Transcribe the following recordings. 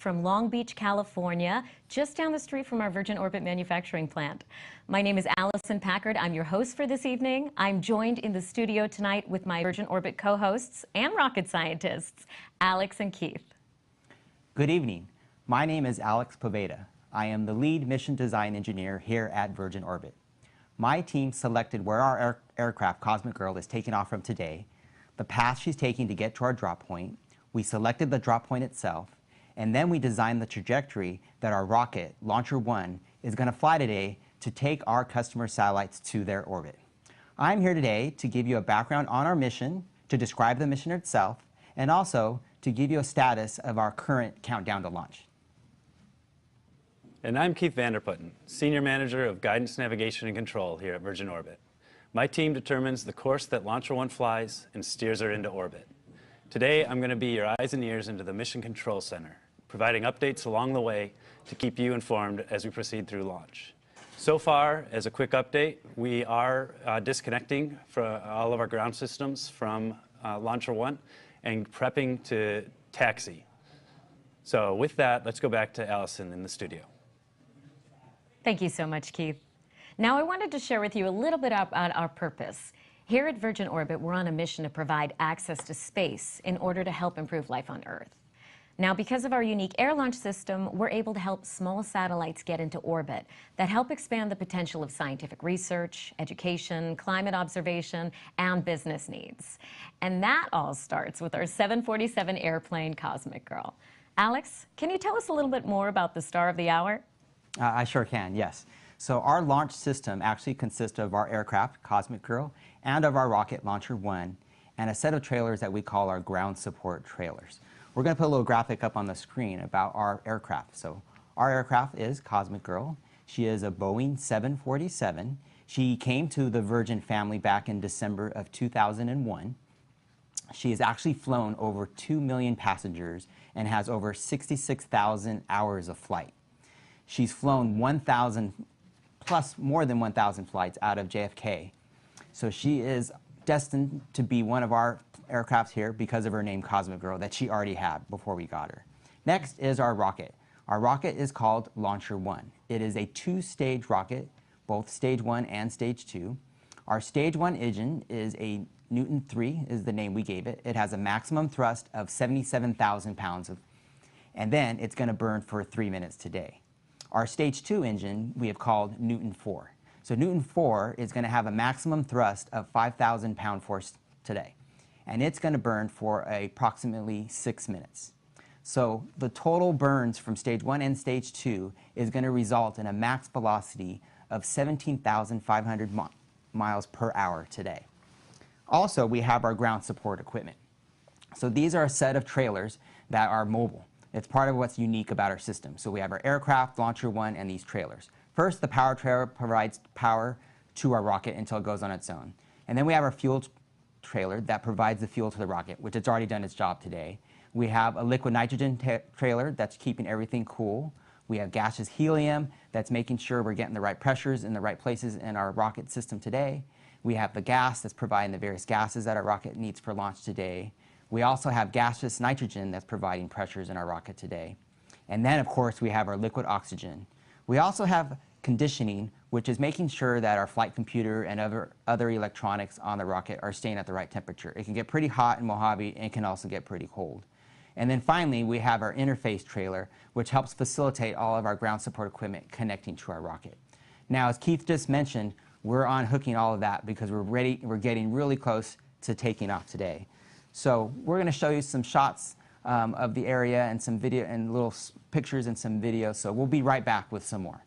from Long Beach, California, just down the street from our Virgin Orbit manufacturing plant. My name is Allison Packard. I'm your host for this evening. I'm joined in the studio tonight with my Virgin Orbit co-hosts and rocket scientists, Alex and Keith. Good evening. My name is Alex Poveda. I am the lead mission design engineer here at Virgin Orbit. My team selected where our aircraft, Cosmic Girl, is taking off from today, the path she's taking to get to our drop point. We selected the drop point itself, and then we designed the trajectory that our rocket, Launcher 1, is going to fly today to take our customer satellites to their orbit. I'm here today to give you a background on our mission, to describe the mission itself, and also to give you a status of our current countdown to launch. And I'm Keith Vanderputten, Senior Manager of Guidance, Navigation, and Control here at Virgin Orbit. My team determines the course that Launcher 1 flies and steers her into orbit. Today, I'm going to be your eyes and ears into the Mission Control Center, providing updates along the way to keep you informed as we proceed through launch. So far, as a quick update, we are disconnecting for all of our ground systems from Launcher 1 and prepping to taxi. So with that, let's go back to Allison in the studio. Thank you so much, Keith. Now, I wanted to share with you a little bit about our purpose. Here at Virgin Orbit, we're on a mission to provide access to space in order to help improve life on Earth. Now, because of our unique air launch system, we're able to help small satellites get into orbit that help expand the potential of scientific research, education, climate observation, and business needs. And that all starts with our 747 airplane, Cosmic Girl. Alex, can you tell us a little bit more about the star of the hour? I sure can, yes. So our launch system actually consists of our aircraft, Cosmic Girl, and of our rocket, Launcher 1, and a set of trailers that we call our ground support trailers. We're going to put a little graphic up on the screen about our aircraft. So our aircraft is Cosmic Girl. She is a Boeing 747. She came to the Virgin family back in December of 2001. She has actually flown over 2 million passengers and has over 66,000 hours of flight. She's flown 1,000 plus more than 1,000 flights out of JFK. So she is destined to be one of our aircrafts here because of her name, Cosmic Girl, that she already had before we got her. Next is our rocket. Our rocket is called Launcher 1. It is a two-stage rocket, both Stage 1 and Stage 2. Our Stage 1 engine is a Newton 3, is the name we gave it. It has a maximum thrust of 77,000 pounds, and then it's going to burn for 3 minutes today. Our Stage 2 engine we have called Newton 4. So Newton 4 is going to have a maximum thrust of 5,000 pound force today. And it's going to burn for approximately 6 minutes. So the total burns from Stage 1 and Stage 2 is going to result in a max velocity of 17,500 miles per hour today. Also, we have our ground support equipment. So these are a set of trailers that are mobile. It's part of what's unique about our system. So we have our aircraft, Launcher 1, and these trailers. First, the power trailer provides power to our rocket until it goes on its own. And then we have our fuel trailer that provides the fuel to the rocket, which it's already done its job today. We have a liquid nitrogen trailer that's keeping everything cool. We have gaseous helium that's making sure we're getting the right pressures in the right places in our rocket system today. We have the gas that's providing the various gases that our rocket needs for launch today. We also have gaseous nitrogen that's providing pressures in our rocket today. And then, of course, we have our liquid oxygen. We also have conditioning, which is making sure that our flight computer and other electronics on the rocket are staying at the right temperature. It can get pretty hot in Mojave, and it can also get pretty cold. And then finally, we have our interface trailer, which helps facilitate all of our ground support equipment connecting to our rocket. Now, as Keith just mentioned, we're unhooking all of that because we're getting really close to taking off today. So we're going to show you some shots of the area and some video and little pictures and some videos. So we'll be right back with some more.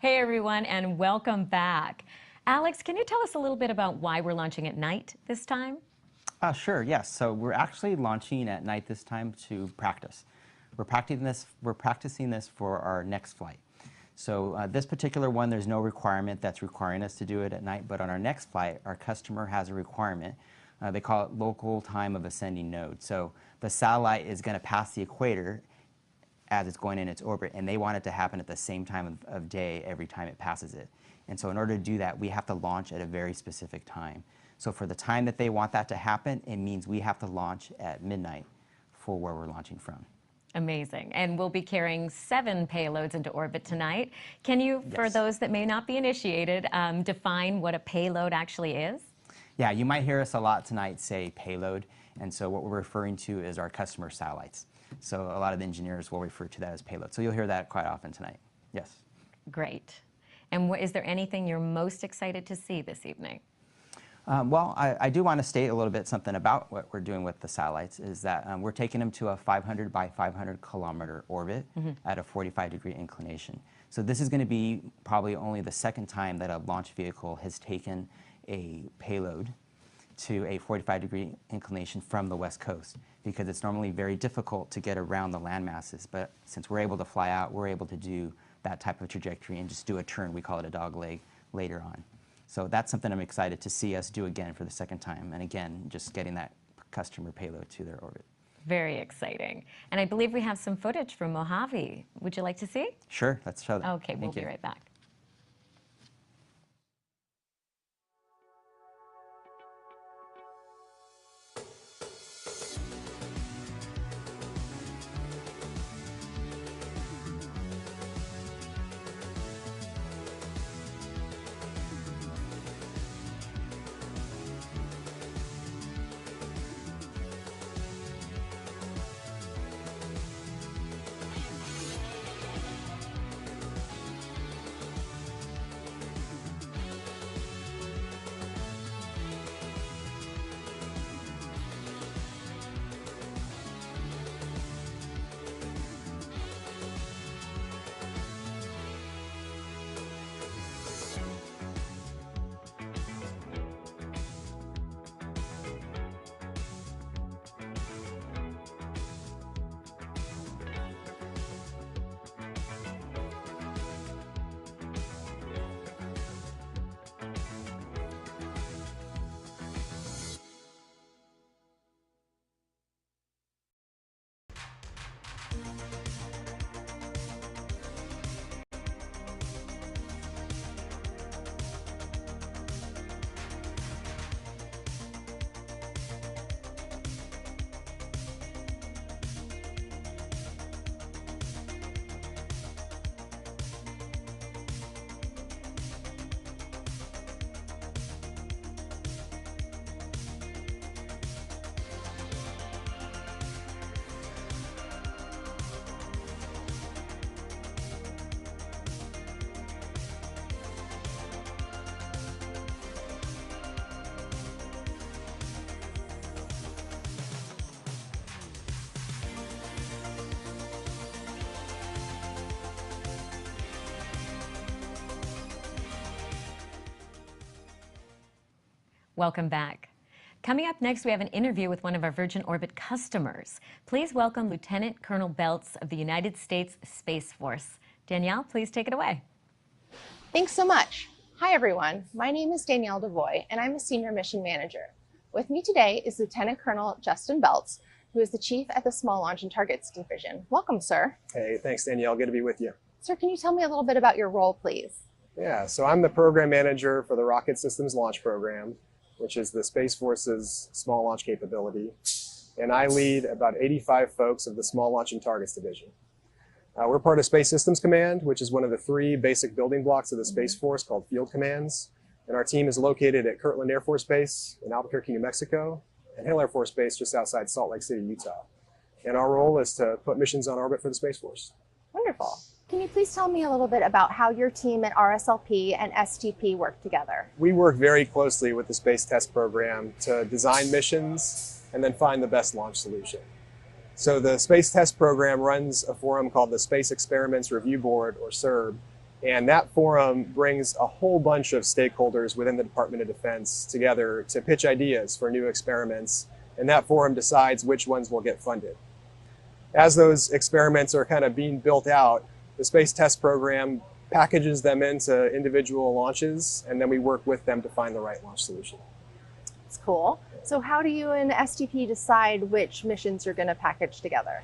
Hey everyone, and welcome back. Alex, can you tell us a little bit about why we're launching at night this time? Sure, yes. So we're actually launching at night this time to practice. We're practicing this for our next flight. So this particular one, there's no requirement that's requiring us to do it at night, but on our next flight, our customer has a requirement. They call it local time of ascending node. So the satellite is going to pass the equator as it's going in its orbit, and they want it to happen at the same time of day every time it passes it. And so in order to do that, we have to launch at a very specific time. So for the time that they want that to happen, it means we have to launch at midnight for where we're launching from. Amazing. And we'll be carrying 7 payloads into orbit tonight. Can you, for those that may not be initiated, define what a payload actually is? Yeah, you might hear us a lot tonight say payload, and so what we're referring to is our customer satellites. So a lot of the engineers will refer to that as payload. So you'll hear that quite often tonight. Yes. Great. And is there anything you're most excited to see this evening? Well, I do want to state a little bit something about what we're doing with the satellites, is that we're taking them to a 500 by 500 kilometer orbit at a 45-degree inclination. So this is going to be probably only the second time that a launch vehicle has taken a payload to a 45-degree inclination from the West Coast, because it's normally very difficult to get around the land masses. But since we're able to fly out, we're able to do that type of trajectory and just do a turn, we call it a dog leg, later on. So that's something I'm excited to see us do again for the second time, and again, just getting that customer payload to their orbit. Very exciting. And I believe we have some footage from Mojave. Would you like to see? Sure, let's show that. Okay, we'll be right back. Welcome back. Coming up next, we have an interview with one of our Virgin Orbit customers. Please welcome Lieutenant Colonel Belts of the United States Space Force. Danielle, please take it away. Thanks so much. Hi, everyone. My name is Danielle DeVoy, and I'm a Senior Mission Manager. With me today is Lieutenant Colonel Justin Belts, who is the Chief at the Small Launch and Targets Division. Welcome, sir. Hey, thanks, Danielle. Good to be with you. Sir, can you tell me a little bit about your role, please? Yeah, so I'm the Program Manager for the Rocket Systems Launch Program, which is the Space Force's small launch capability. And I lead about 85 folks of the Small Launch and Targets Division. We're part of Space Systems Command, which is one of the 3 basic building blocks of the Space Force called Field Commands. And our team is located at Kirtland Air Force Base in Albuquerque, New Mexico, and Hill Air Force Base just outside Salt Lake City, Utah. And our role is to put missions on orbit for the Space Force. Wonderful. Can you please tell me a little bit about how your team at RSLP and STP work together? We work very closely with the Space Test Program to design missions and then find the best launch solution. So the Space Test Program runs a forum called the Space Experiments Review Board, or SERB, And that forum brings a whole bunch of stakeholders within the Department of Defense together to pitch ideas for new experiments. And that forum decides which ones will get funded. As those experiments are kind of being built out, the Space Test Program packages them into individual launches, and then we work with them to find the right launch solution. It's cool. So how do you and STP decide which missions you're going to package together?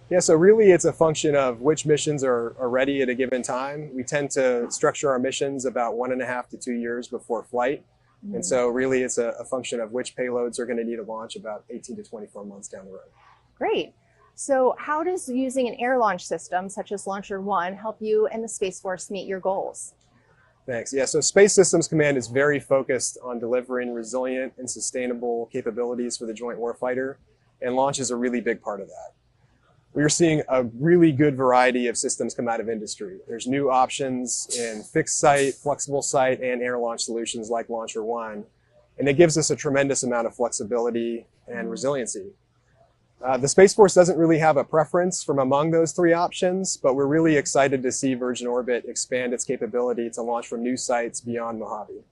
Yeah, so really it's a function of which missions are ready at a given time. We tend to structure our missions about 1.5 to 2 years before flight. And so really it's a function of which payloads are going to need a launch about 18 to 24 months down the road. Great. So how does using an air launch system such as Launcher One help you and the Space Force meet your goals? Thanks. Yeah, so Space Systems Command is very focused on delivering resilient and sustainable capabilities for the joint warfighter, and launch is a really big part of that. We are seeing a really good variety of systems come out of industry. There's new options in fixed site, flexible site, and air launch solutions like Launcher One, and it gives us a tremendous amount of flexibility and resiliency. The Space Force doesn't really have a preference from among those three options, but we're really excited to see Virgin Orbit expand its capability to launch from new sites beyond Mojave.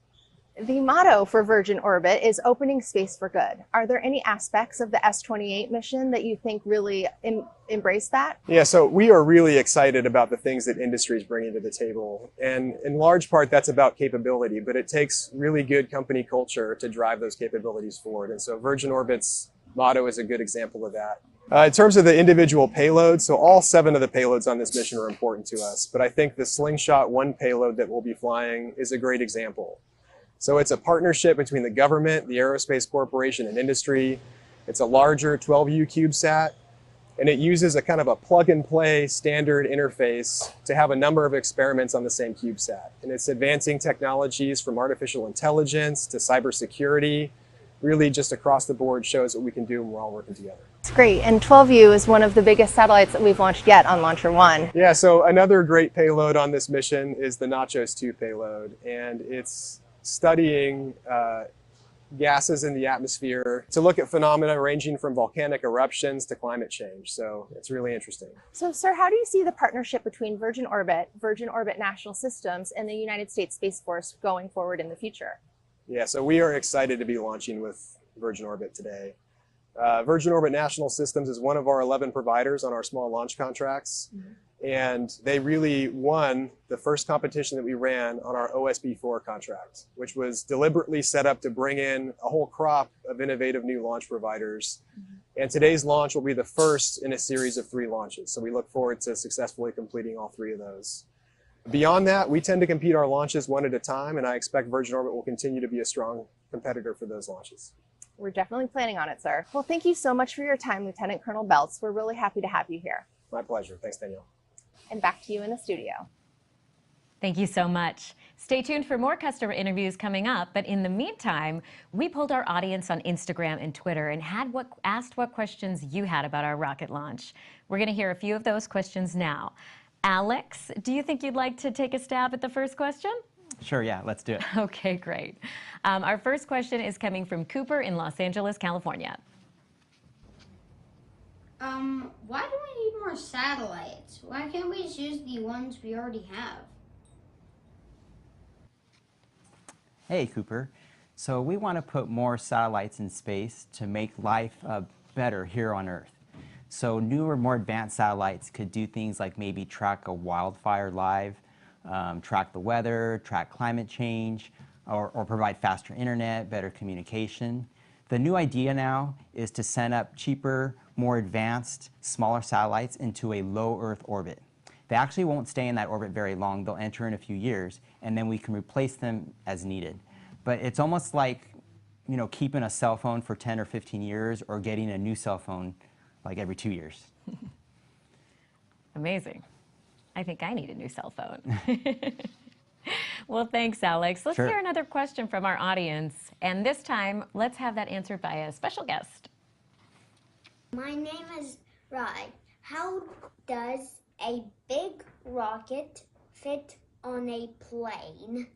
The motto for Virgin Orbit is opening space for good. Are there any aspects of the S-28 mission that you think really embrace that? Yeah, so we are really excited about the things that industry is bringing to the table. And in large part, that's about capability, but it takes really good company culture to drive those capabilities forward. And so Virgin Orbit's motto is a good example of that. In terms of the individual payloads, so all 7 of the payloads on this mission are important to us, but I think the Slingshot 1 payload that we'll be flying is a great example. So it's a partnership between the government, the Aerospace Corporation, and industry. It's a larger 12U CubeSat, and it uses a kind of a plug-and-play standard interface to have a number of experiments on the same CubeSat. And it's advancing technologies from artificial intelligence to cybersecurity, really just across the board shows what we can do when we're all working together. It's great. And 12U is one of the biggest satellites that we've launched yet on Launcher One. Yeah, so another great payload on this mission is the Nachos 2 payload, and it's studying gases in the atmosphere to look at phenomena ranging from volcanic eruptions to climate change. So it's really interesting. So, sir, how do you see the partnership between Virgin Orbit National Systems, and the United States Space Force going forward in the future? Yeah, so we are excited to be launching with Virgin Orbit today. Virgin Orbit National Systems is one of our 11 providers on our small launch contracts. And they really won the first competition that we ran on our OSB-4 contract, which was deliberately set up to bring in a whole crop of innovative new launch providers. And today's launch will be the first in a series of 3 launches. So we look forward to successfully completing all 3 of those. Beyond that, we tend to compete our launches one at a time, and I expect Virgin Orbit will continue to be a strong competitor for those launches. We're definitely planning on it, sir. Well, thank you so much for your time, Lieutenant Colonel Belts. We're really happy to have you here. My pleasure. Thanks, Danielle. And back to you in the studio. Thank you so much. Stay tuned for more customer interviews coming up, but in the meantime, we polled our audience on Instagram and Twitter and asked what questions you had about our rocket launch. We're going to hear a few of those questions now. Alex, do you think you'd like to take a stab at the first question? Sure, yeah, let's do it. Okay, great. Our first question is coming from Cooper in Los Angeles, California. Why do we need more satellites? Why can't we just use the ones we already have? Hey, Cooper. So we want to put more satellites in space to make life better here on Earth. So newer, more advanced satellites could do things like maybe track a wildfire live, track the weather, track climate change, or provide faster internet, better communication. The new idea now is to send up cheaper, more advanced, smaller satellites into a low Earth orbit. They actually won't stay in that orbit very long. They'll enter in a few years, and then we can replace them as needed. But it's almost like, you know, keeping a cell phone for 10 or 15 years or getting a new cell phone like every 2 years. Amazing. I think I need a new cell phone. Well, thanks, Alex. Let's hear another question from our audience. And this time, let's have that answered by a special guest. My name is Rai. How does a big rocket fit on a plane?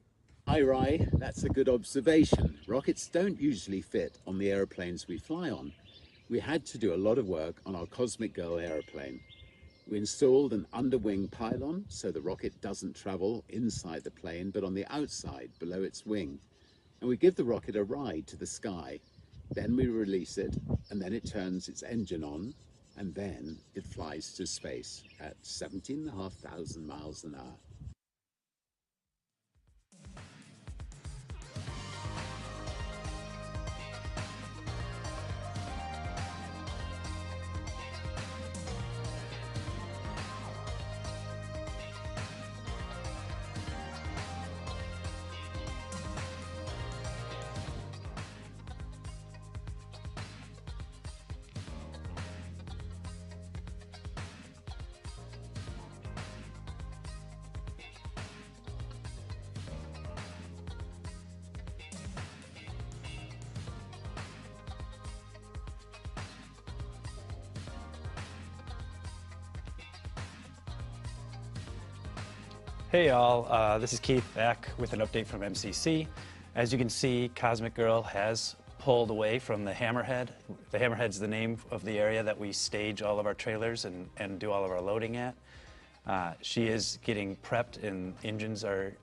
Hi, Rai. That's a good observation. Rockets don't usually fit on the aeroplanes we fly on. We had to do a lot of work on our Cosmic Girl aeroplane. We installed an underwing pylon so the rocket doesn't travel inside the plane but on the outside below its wing. And we give the rocket a ride to the sky. Then we release it, and then it turns its engine on, and then it flies to space at 17,500 miles an hour. Hey y'all, this is Keith back with an update from MCC. As you can see, Cosmic Girl has pulled away from the Hammerhead. The Hammerhead's the name of the area that we stage all of our trailers and do all of our loading at. She is getting prepped and engines are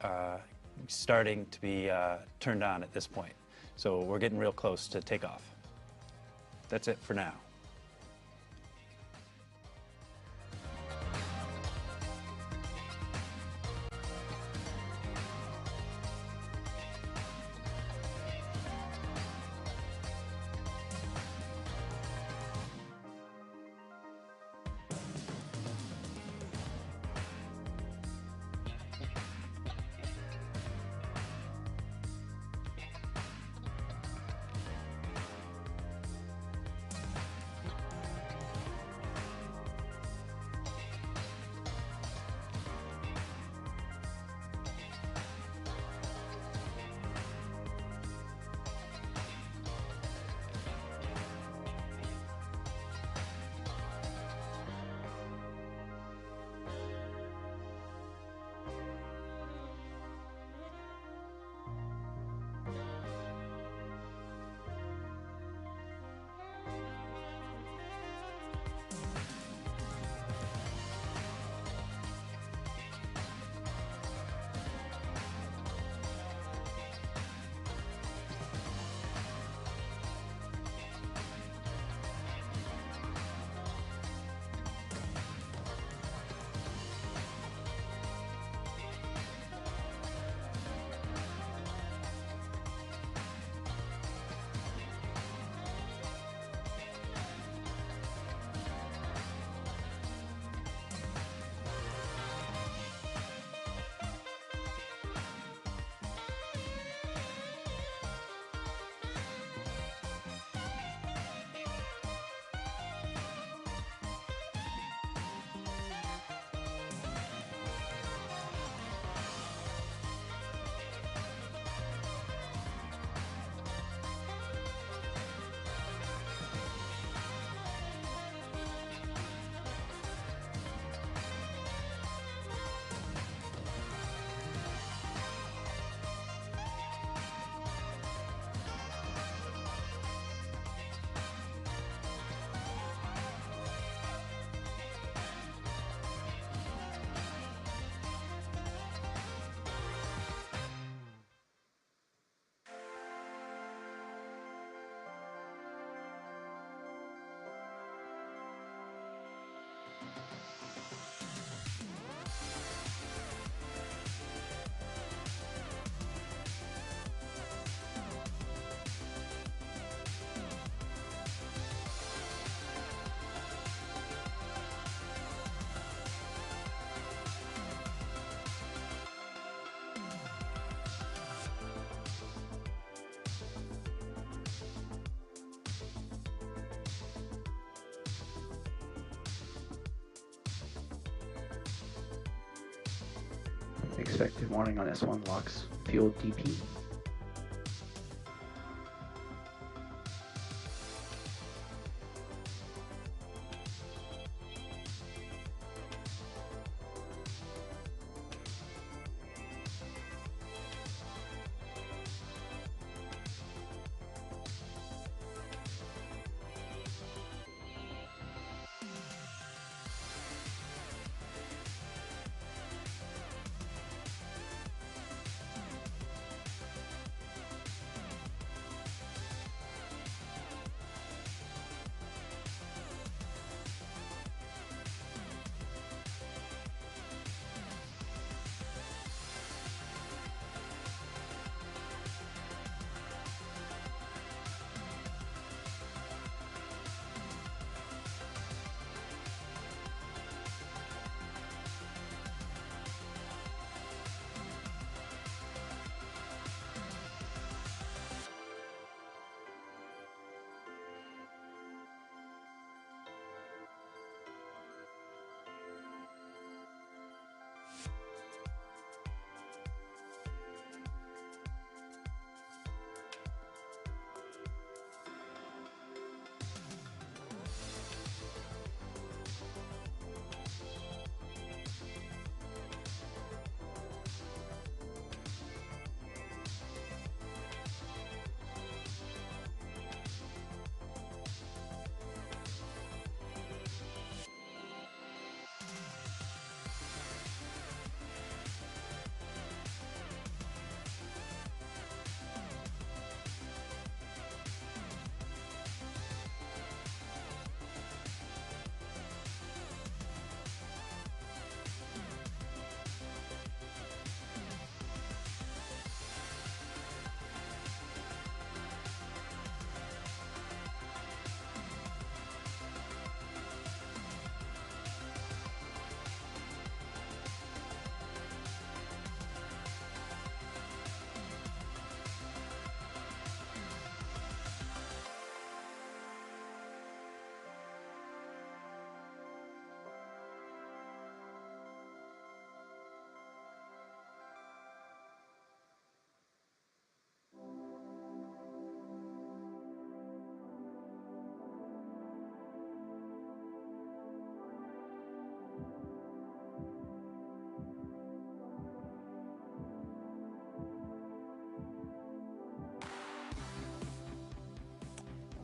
starting to be turned on at this point. So we're getting real close to takeoff. That's it for now. Expected warning on S1 locks, fuel DP.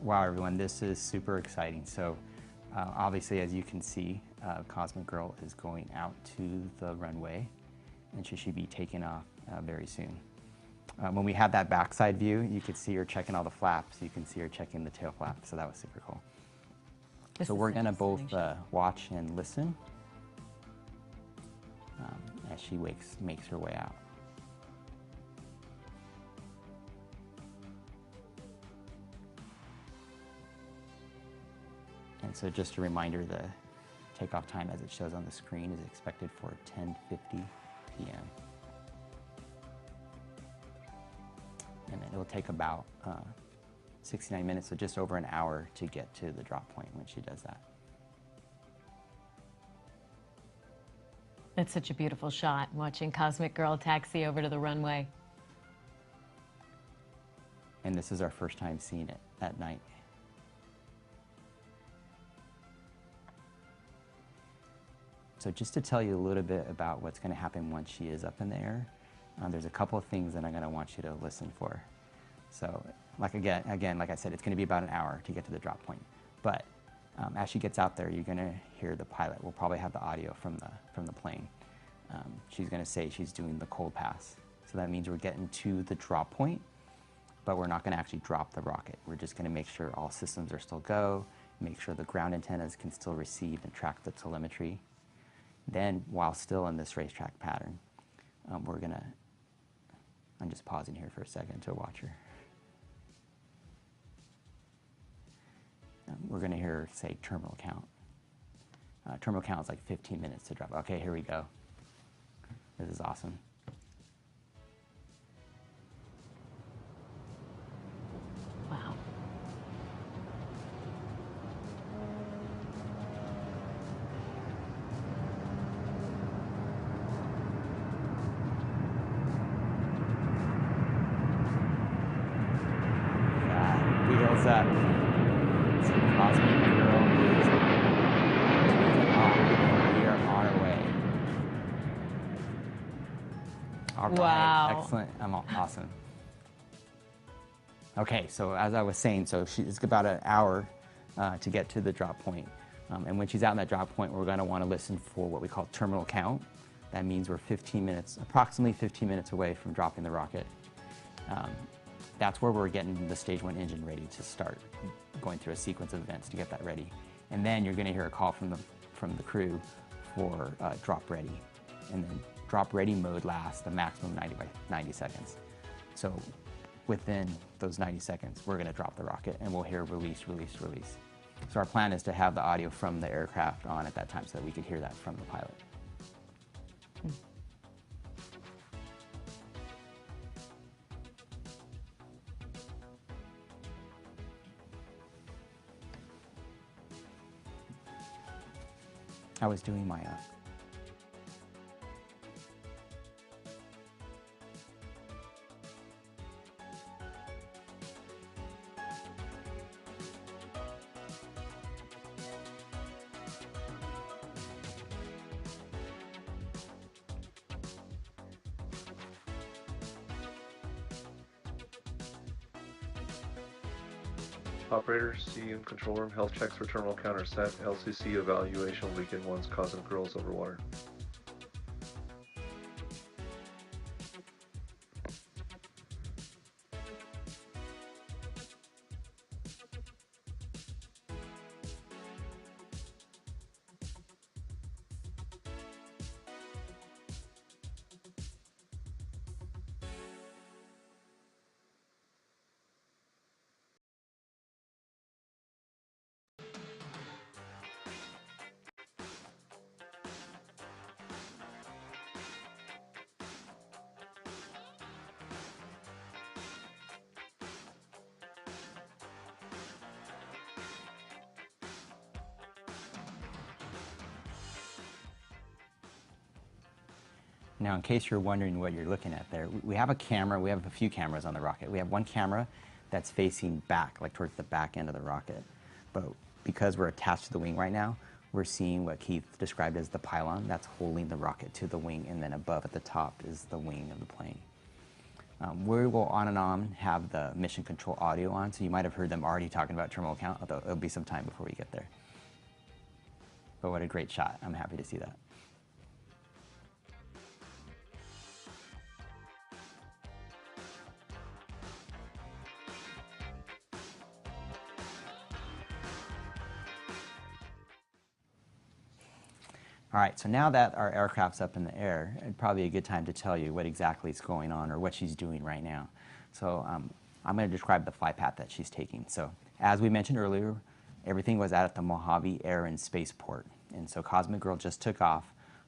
Wow, everyone, this is super exciting. So obviously, as you can see, Cosmic Girl is going out to the runway, and she should be taking off very soon. When we had that backside view, you could see her checking all the flaps. You can see her checking the tail flaps, so that was super cool. So we're gonna both watch and listen as she makes her way out. And so just a reminder, the takeoff time as it shows on the screen is expected for 10:50 p.m. And then it'll take about 69 minutes, so just over an hour to get to the drop point when she does that. That's such a beautiful shot, watching Cosmic Girl taxi over to the runway. And this is our first time seeing it at night. So just to tell you a little bit about what's going to happen once she is up in the air, there's a couple of things that I'm going to want you to listen for. So like again, like I said, it's going to be about an hour to get to the drop point. But as she gets out there, you're going to hear the pilot. We'll probably have the audio from the plane. She's going to say she's doing the cold pass. So that means we're getting to the drop point, but we're not going to actually drop the rocket. We're just going to make sure all systems are still go, make sure the ground antennas can still receive and track the telemetry. Then, while still in this racetrack pattern, I'm just pausing here for a second to watch her. We're gonna hear her say terminal count. Terminal count is like 15 minutes to drop. Okay, here we go. This is awesome. Wow. Wheels up. So Cosmic Girl is taking off. We are on our way. All right. Wow. Excellent. Awesome. Okay, so as I was saying, so it's about an hour to get to the drop point. And when she's out in that drop point, we're going to want to listen for what we call terminal count. That means we're 15 minutes, approximately 15 minutes away from dropping the rocket. That's where we're getting the stage 1 engine ready to start, going through a sequence of events to get that ready. And then you're going to hear a call from the crew for drop ready. And then drop ready mode lasts the maximum 90 seconds. So within those 90 seconds, we're going to drop the rocket and we'll hear release, release, release. So our plan is to have the audio from the aircraft on at that time so that we could hear that from the pilot. I was doing my Operator, CU control room, health checks for terminal counter set, LCC evaluation weekend ones, cosmic girls over water. Now, in case you're wondering what you're looking at there, we have a camera, we have a few cameras on the rocket. We have one camera that's facing back, like towards the back end of the rocket. But because we're attached to the wing right now, we're seeing what Keith described as the pylon that's holding the rocket to the wing, and then above at the top is the wing of the plane. We will on and on have the mission control audio on, so you might have heard them already talking about terminal count, although it'll be some time before we get there. But what a great shot. I'm happy to see that. All right, so now that our aircraft's up in the air, it'd probably be a good time to tell you what exactly is going on or what she's doing right now. So I'm going to describe the flight path that she's taking. So as we mentioned earlier, everything was at the Mojave Air and Spaceport. And so Cosmic Girl just took off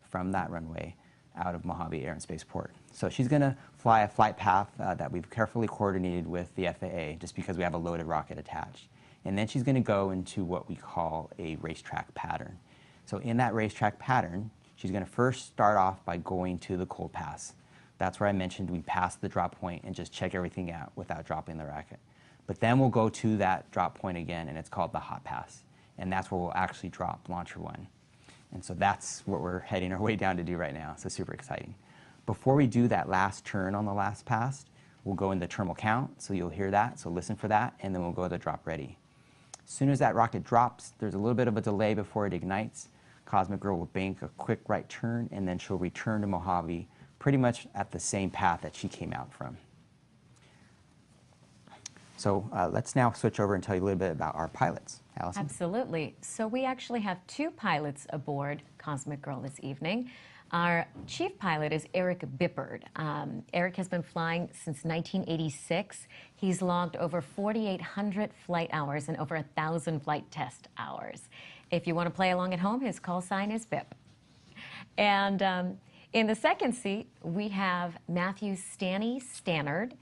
from that runway out of Mojave Air and Spaceport. So she's going to fly a flight path that we've carefully coordinated with the FAA just because we have a loaded rocket attached. And then she's going to go into what we call a racetrack pattern. So in that racetrack pattern, she's going to first start off by going to the cold pass. That's where I mentioned we pass the drop point and just check everything out without dropping the rocket. But then we'll go to that drop point again, and it's called the hot pass. And that's where we'll actually drop Launcher 1. And so that's what we're heading our way down to do right now, so super exciting. Before we do that last turn on the last pass, we'll go in the terminal count, so you'll hear that, so listen for that, and then we'll go to the drop ready. As soon as that rocket drops, there's a little bit of a delay before it ignites. Cosmic Girl will bank a quick right turn, and then she'll return to Mojave pretty much at the same path that she came out from. So let's now switch over and tell you a little bit about our pilots. Allison? Absolutely. So we actually have two pilots aboard Cosmic Girl this evening. Our chief pilot is Eric Bippard. Eric has been flying since 1986. He's logged over 4,800 flight hours and over 1,000 flight test hours. If you want to play along at home, his call sign is Bip. And in the second seat, we have Matthew Stannard,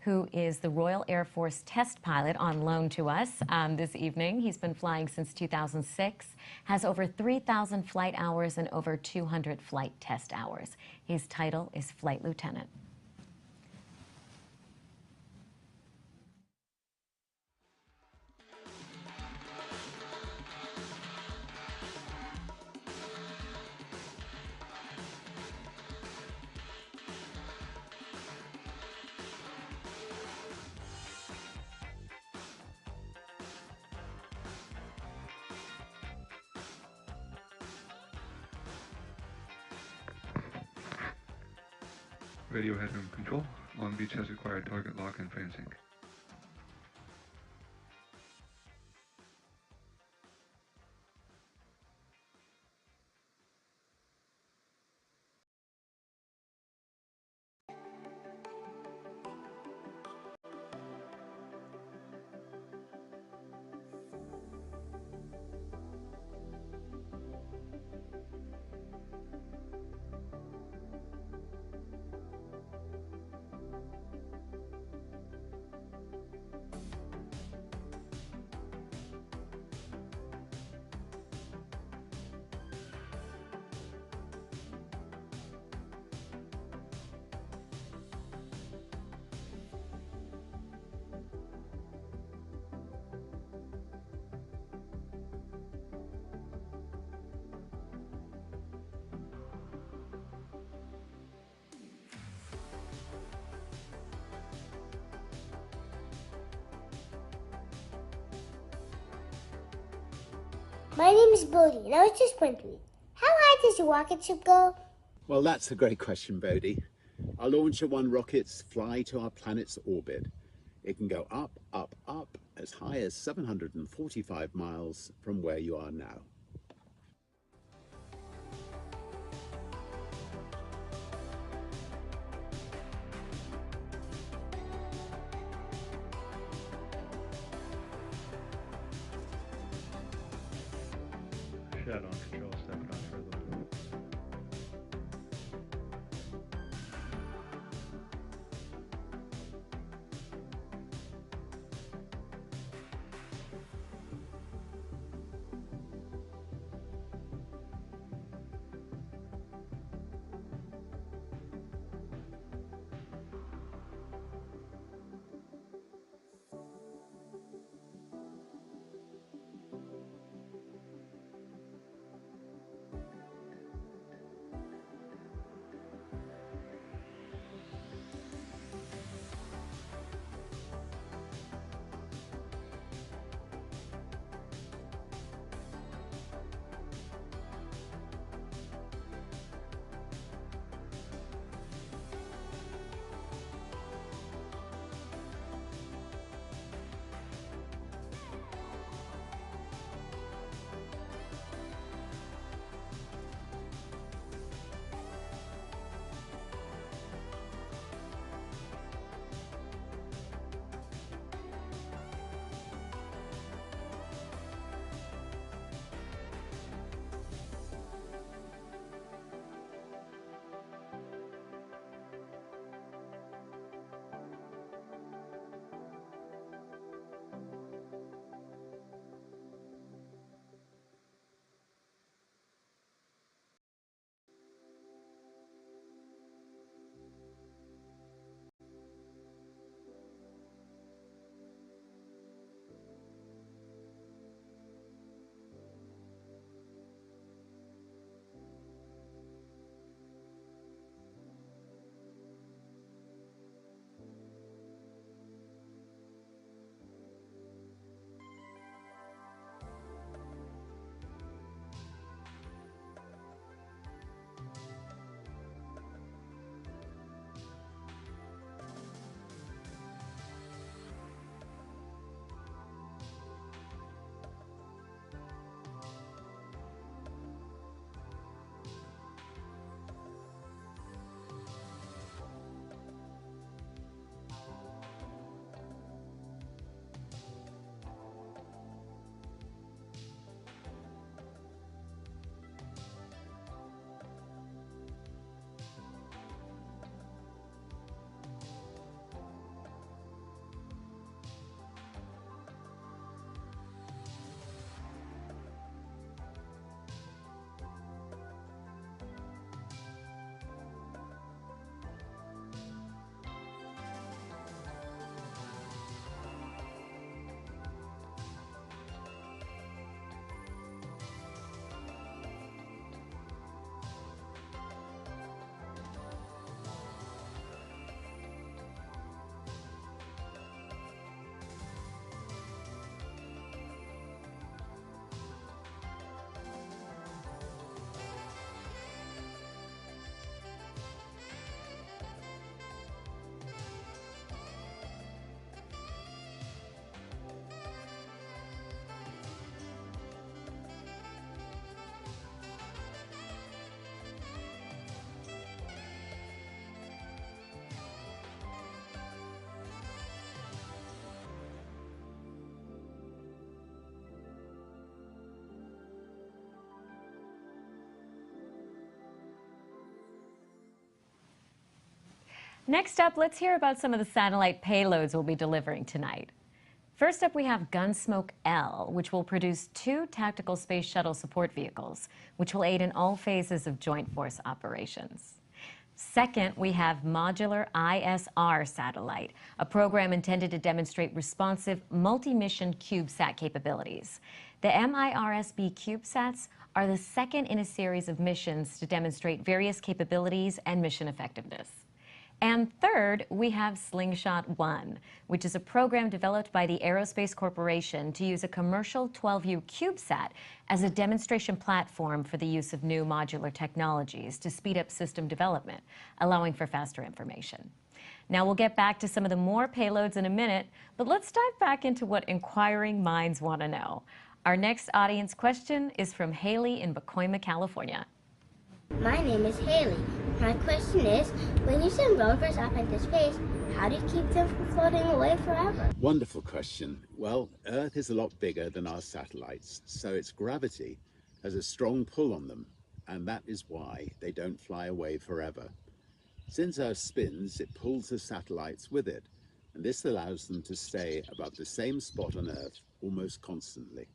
who is the Royal Air Force test pilot on loan to us this evening. He's been flying since 2006, has over 3,000 flight hours and over 200 flight test hours. His title is Flight Lieutenant. Radio headroom control. Long Beach has required target lock and fan sync. My name is Bodie, and I was just wondering, how high does your rocket ship go? Well, that's a great question, Bodie. Our Launcher One rockets fly to our planet's orbit. It can go up, up, up, as high as 745 miles from where you are now. Shut on control, step it on further. Next up, let's hear about some of the satellite payloads we'll be delivering tonight. First up, we have Gunsmoke L, which will produce 2 tactical space shuttle support vehicles, which will aid in all phases of joint force operations. Second, we have Modular ISR Satellite, a program intended to demonstrate responsive multi-mission CubeSat capabilities. The MIRSB CubeSats are the second in a series of missions to demonstrate various capabilities and mission effectiveness. And third, we have Slingshot 1, which is a program developed by the Aerospace Corporation to use a commercial 12U CubeSat as a demonstration platform for the use of new modular technologies to speed up system development, allowing for faster information. Now, we'll get back to some of the more payloads in a minute, but let's dive back into what inquiring minds want to know. Our next audience question is from Haley in Pacoima, California. My name is Haley. My question is, when you send rovers up into space, how do you keep them from floating away forever? Wonderful question. Well, Earth is a lot bigger than our satellites, so its gravity has a strong pull on them, and that is why they don't fly away forever. Since Earth spins, it pulls the satellites with it, and this allows them to stay above the same spot on Earth almost constantly.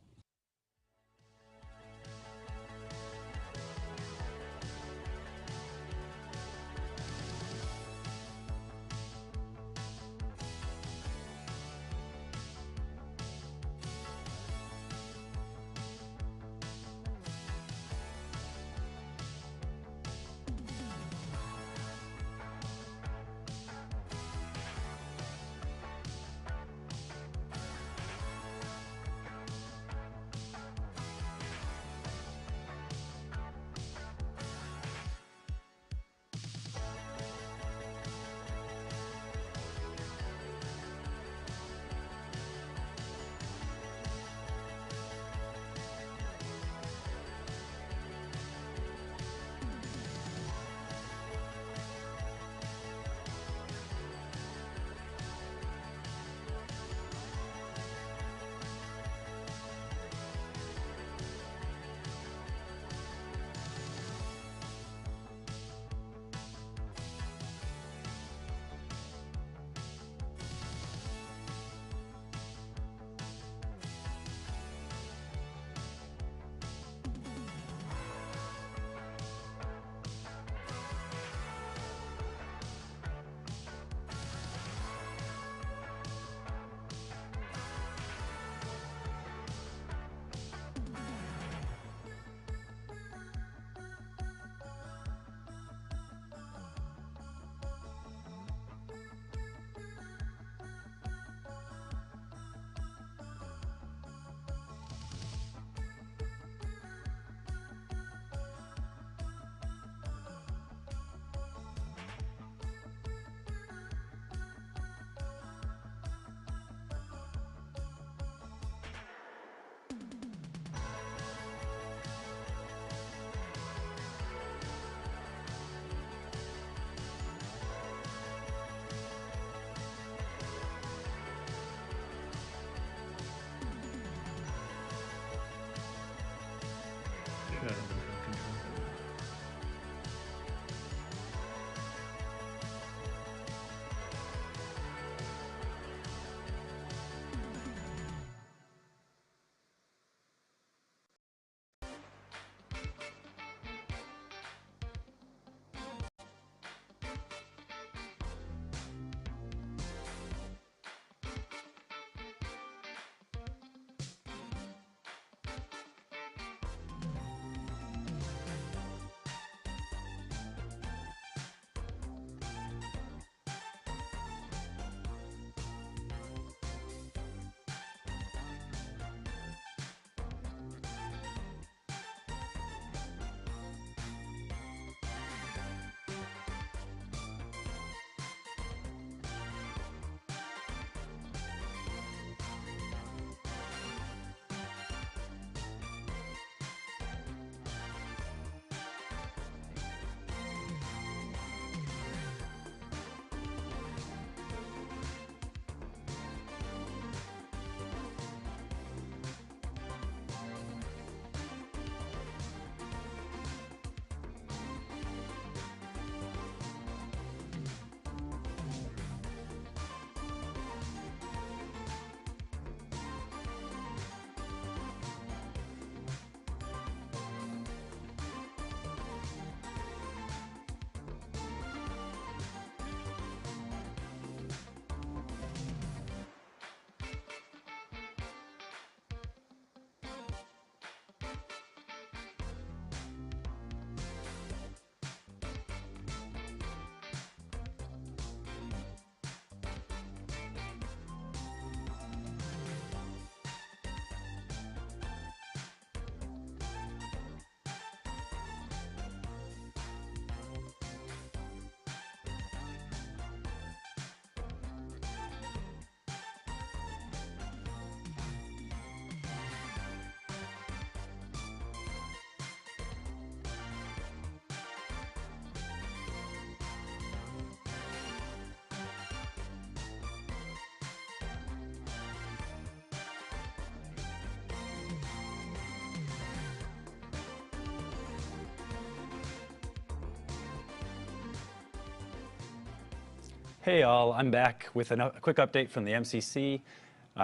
Hey all, I'm back with a quick update from the MCC.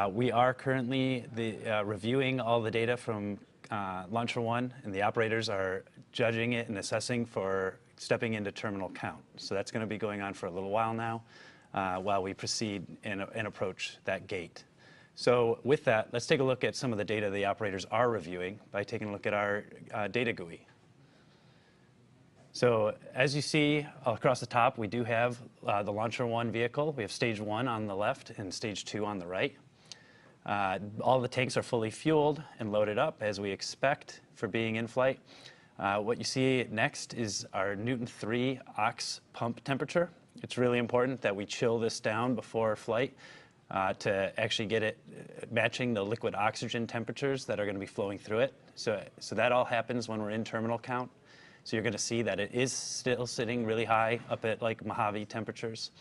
We are currently reviewing all the data from Launcher 1, and the operators are judging it and assessing for stepping into terminal count. So that's going to be going on for a little while now while we proceed and approach that gate. So with that, let's take a look at some of the data the operators are reviewing by taking a look at our data GUI. So as you see across the top, we do have the Launcher 1 vehicle. We have stage 1 on the left and stage 2 on the right. All the tanks are fully fueled and loaded up as we expect for being in flight. What you see next is our Newton 3 aux pump temperature. It's really important that we chill this down before flight to actually get it matching the liquid oxygen temperatures that are going to be flowing through it. So that all happens when we're in terminal count. So you're going to see that it is still sitting really high up at like Mojave temperatures.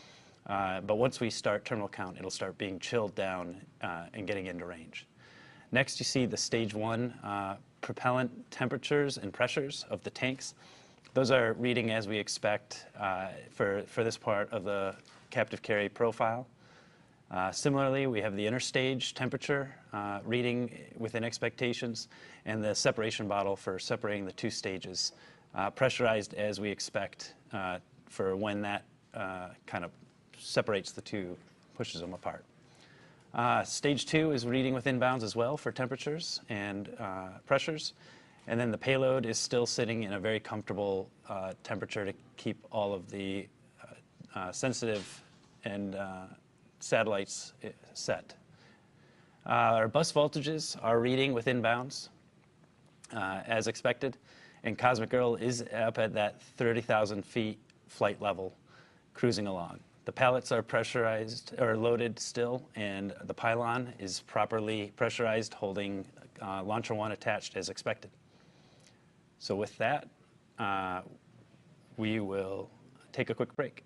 But once we start terminal count, it'll start being chilled down and getting into range. Next, you see the stage 1 propellant temperatures and pressures of the tanks. Those are reading as we expect for this part of the captive carry profile. Similarly, we have the interstage temperature reading within expectations, and the separation bottle for separating the two stages, pressurized as we expect for when that kind of separates the two, pushes them apart. Stage 2 is reading within bounds as well for temperatures and pressures. And then the payload is still sitting in a very comfortable temperature to keep all of the sensitive and satellites set. Our bus voltages are reading within bounds as expected, and Cosmic Girl is up at that 30,000 feet flight level, cruising along. The pallets are pressurized or loaded still, and the pylon is properly pressurized, holding Launcher 1 attached as expected. So with that, we will take a quick break.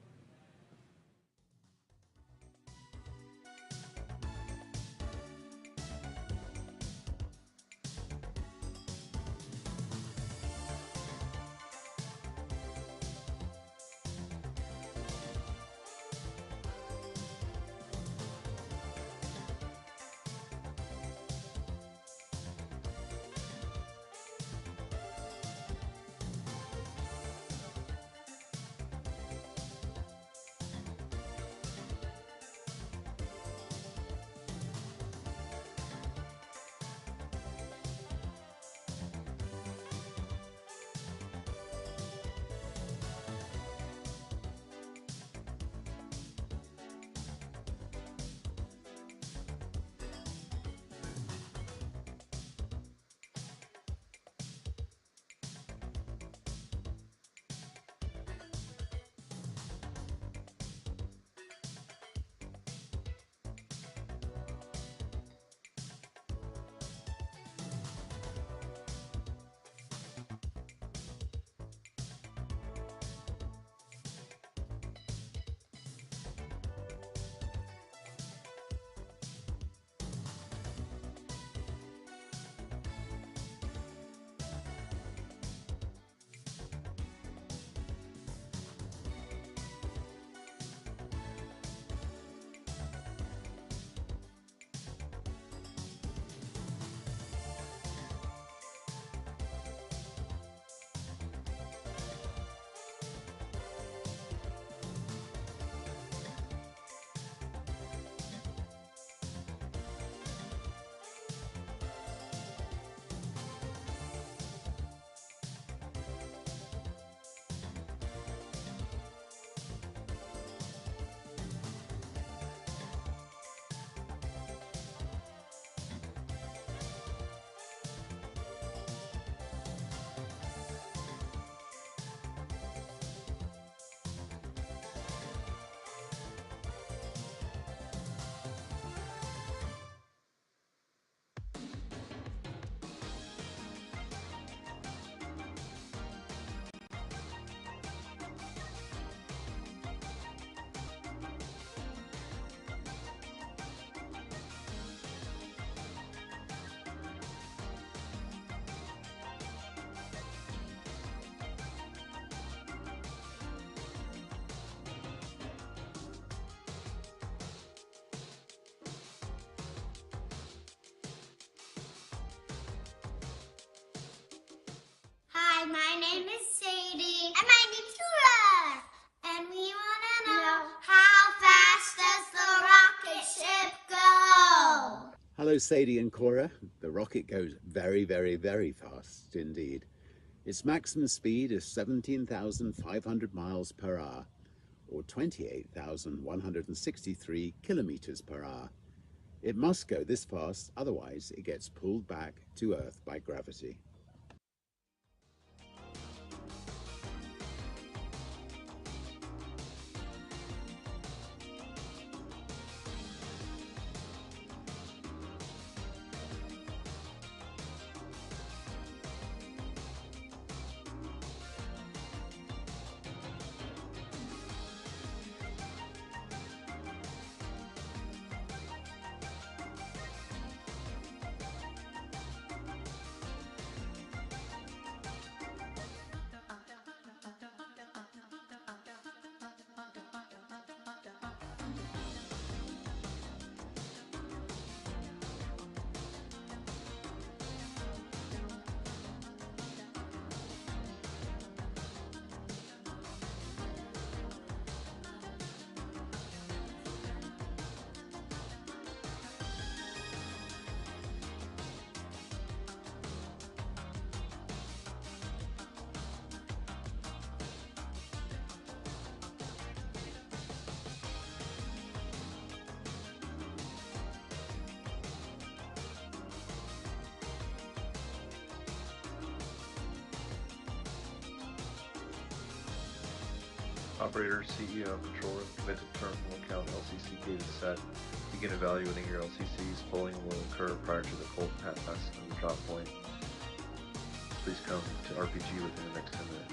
Hello, Sadie and Cora. The rocket goes very, very, very fast indeed. Its maximum speed is 17,500 miles per hour, or 28,163 kilometers per hour. It must go this fast, otherwise it gets pulled back to Earth by gravity. Operator, CEO, controller, commit to terminal account LCC gate is set. Begin evaluating your LCCs. Polling will occur prior to the cold pass of the drop point. Please come to RPG within the next 10 minutes.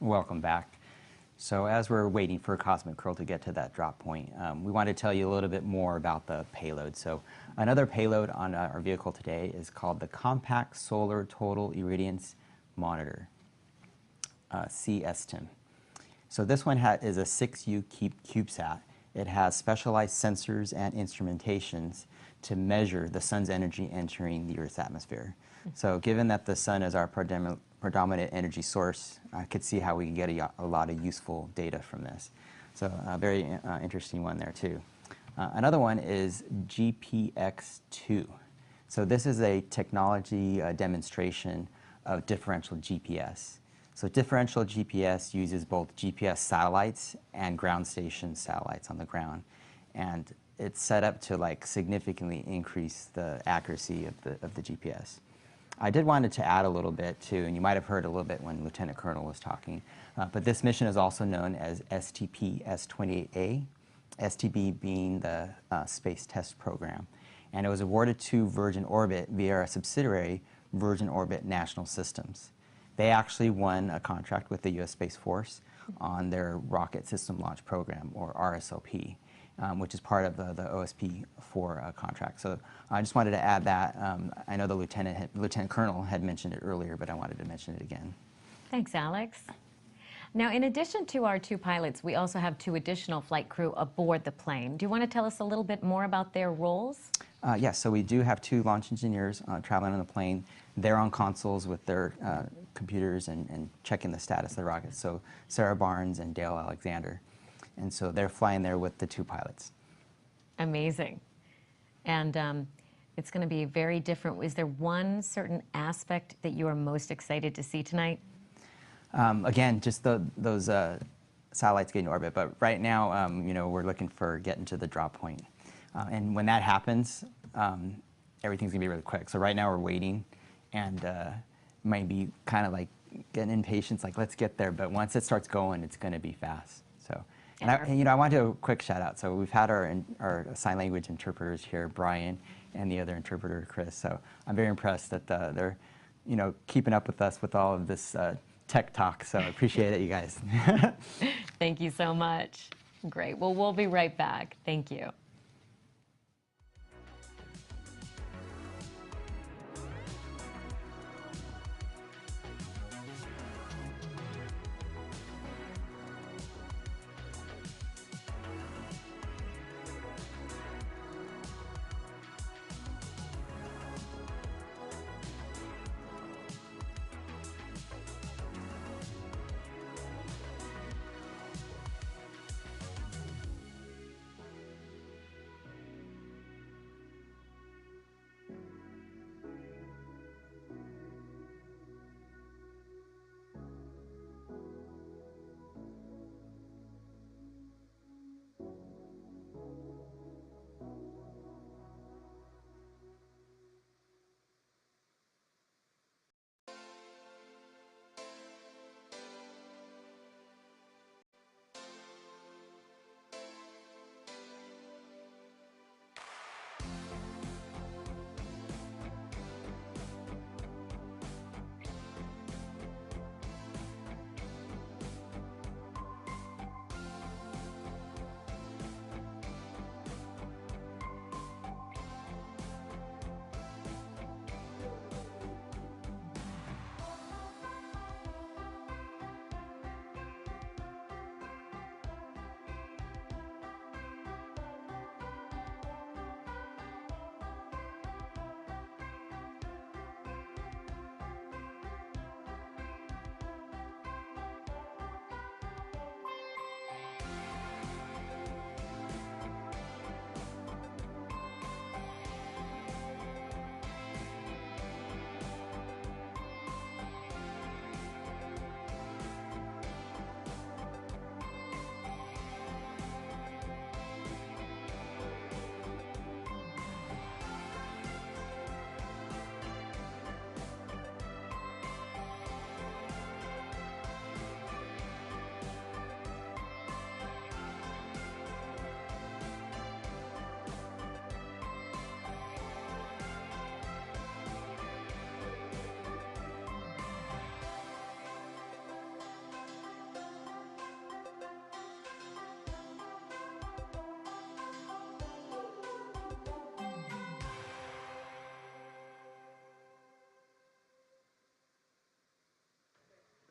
Welcome back. So as we're waiting for Cosmic Curl to get to that drop point, we want to tell you a little bit more about the payload. So another payload on our vehicle today is called the Compact Solar Total Irradiance Monitor, CSTIM. So this one is a 6U CubeSat. It has specialized sensors and instrumentations to measure the sun's energy entering the Earth's atmosphere. So given that the sun is our predominant energy source, I could see how we can get a lot of useful data from this. So a very interesting one there too. Another one is GPX2. So this is a technology demonstration of differential GPS. So differential GPS uses both GPS satellites and ground station satellites on the ground. And it's set up to like significantly increase the accuracy of the GPS. I did wanted to add a little bit too, and you might have heard a little bit when Lieutenant Colonel was talking, but this mission is also known as STP-S28A, STB being the Space Test Program. And it was awarded to Virgin Orbit via a subsidiary, Virgin Orbit National Systems. They actually won a contract with the U.S. Space Force on their Rocket System Launch Program, or RSLP, which is part of the OSP-4 contract. So I just wanted to add that. I know the Lieutenant Colonel had mentioned it earlier, but I wanted to mention it again. Thanks, Alex. Now, in addition to our 2 pilots, we also have 2 additional flight crew aboard the plane. Do you want to tell us a little bit more about their roles? Yes, so we do have 2 launch engineers traveling on the plane. They're on consoles with their computers and checking the status of the rocket. So Sarah Barnes and Dale Alexander. And so they're flying there with the 2 pilots. Amazing. And it's going to be very different. Is there one certain aspect that you are most excited to see tonight? Again, just those satellites getting to orbit. But right now, you know, we're looking for getting to the drop point. And when that happens, everything's gonna be really quick. So right now we're waiting, and might be kind of like getting impatient, like let's get there. But once it starts going, it's gonna be fast. So, and you know, I want to do a quick shout out. So we've had our sign language interpreters here, Brian, and the other interpreter, Chris. So I'm very impressed that they're, you know, keeping up with us with all of this tech talk. So I appreciate it, you guys. Thank you so much. Great. Well, we'll be right back. Thank you.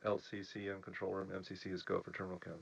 LCC and control room. MCC is go for terminal count.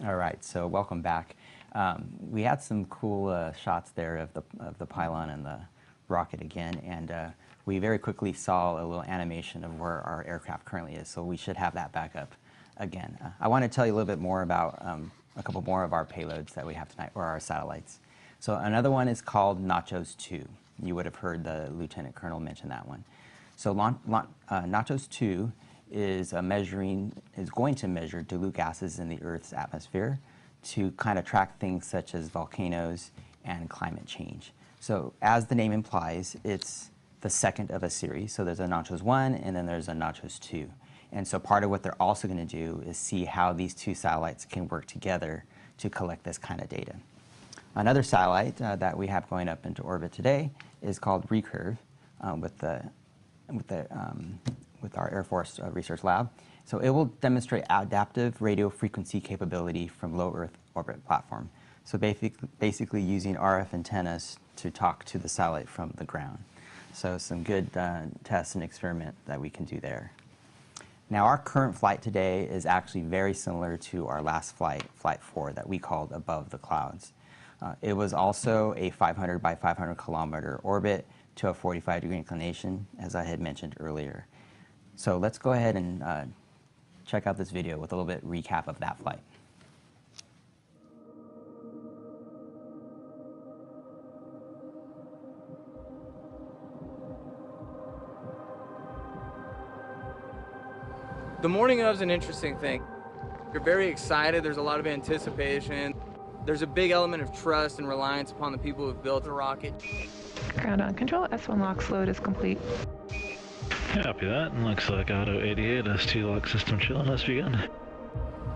All right, so welcome back. We had some cool shots there of the pylon and the rocket again, and we very quickly saw a little animation of where our aircraft currently is, so we should have that back up again. I want to tell you a little bit more about a couple more of our payloads that we have tonight, or our satellites. So another one is called Nachos 2. You would have heard the Lieutenant Colonel mention that one. So Nachos 2 is going to measure dilute gases in the Earth's atmosphere to kind of track things such as volcanoes and climate change. So as the name implies, it's the second of a series. So there's a Nachos 1 and then there's a Nachos 2. And so part of what they're also going to do is see how these two satellites can work together to collect this kind of data. Another satellite that we have going up into orbit today is called Recurve with our Air Force Research Lab. So it will demonstrate adaptive radio frequency capability from low Earth orbit platform. So basically using RF antennas to talk to the satellite from the ground. So some good tests and experiment that we can do there. Now our current flight today is actually very similar to our last flight, Flight 4, that we called Above the Clouds. It was also a 500 by 500 kilometer orbit to a 45-degree inclination, as I had mentioned earlier. So let's go ahead and check out this video with a little bit recap of that flight. The morning of is an interesting thing. You're very excited, there's a lot of anticipation. There's a big element of trust and reliance upon the people who've built the rocket. Ground on control, S1 LOX load is complete. Copy that, and looks like Auto 88 S2 lock system chilling has begun.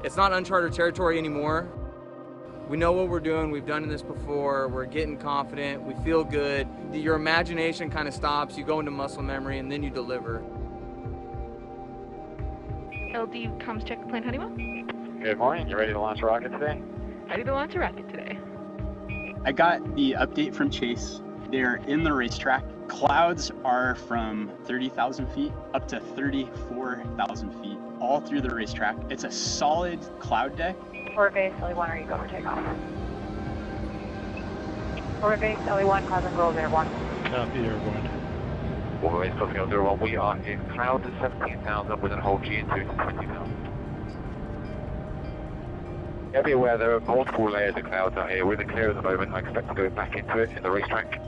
It's not uncharted territory anymore. We know what we're doing, we've done this before, we're getting confident, we feel good. Your imagination kind of stops, you go into muscle memory, and then you deliver. LD comms check the plane, Honeywell. Good morning, you ready to launch a rocket today? Ready to launch a rocket today. I got the update from Chase. They're in the racetrack. Clouds are from 30,000 feet up to 34,000 feet, all through the racetrack. It's a solid cloud deck. Orbit base, LE1, are you going for takeoff? Orbit base, LE1, clouds and girls, airborne. Copy, airborne. Orbit base, closing 001, we are in clouds at 17,000 with a hold G into 20,000. Be aware there are multiple layers of clouds out here. We're in the clear at the moment. I expect to go back into it in the racetrack.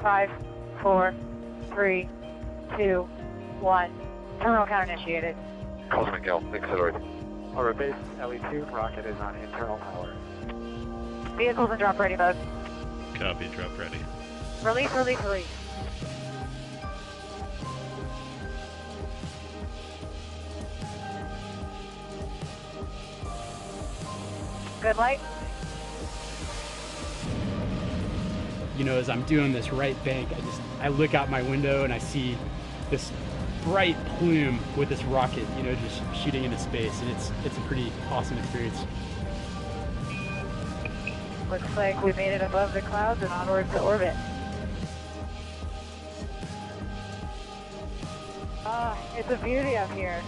5, 4, 3, 2, 1. Terminal count initiated. Cosmic L, accelerated. Orbit base, LE2, rocket is on internal power. Vehicles in drop ready mode. Copy, drop ready. Release, release, release. Good light. You know, as I'm doing this right bank, I look out my window and I see this bright plume with this rocket, you know, just shooting into space, and it's a pretty awesome experience. Looks like we made it above the clouds and onward to orbit. Ah, it's a beauty up here.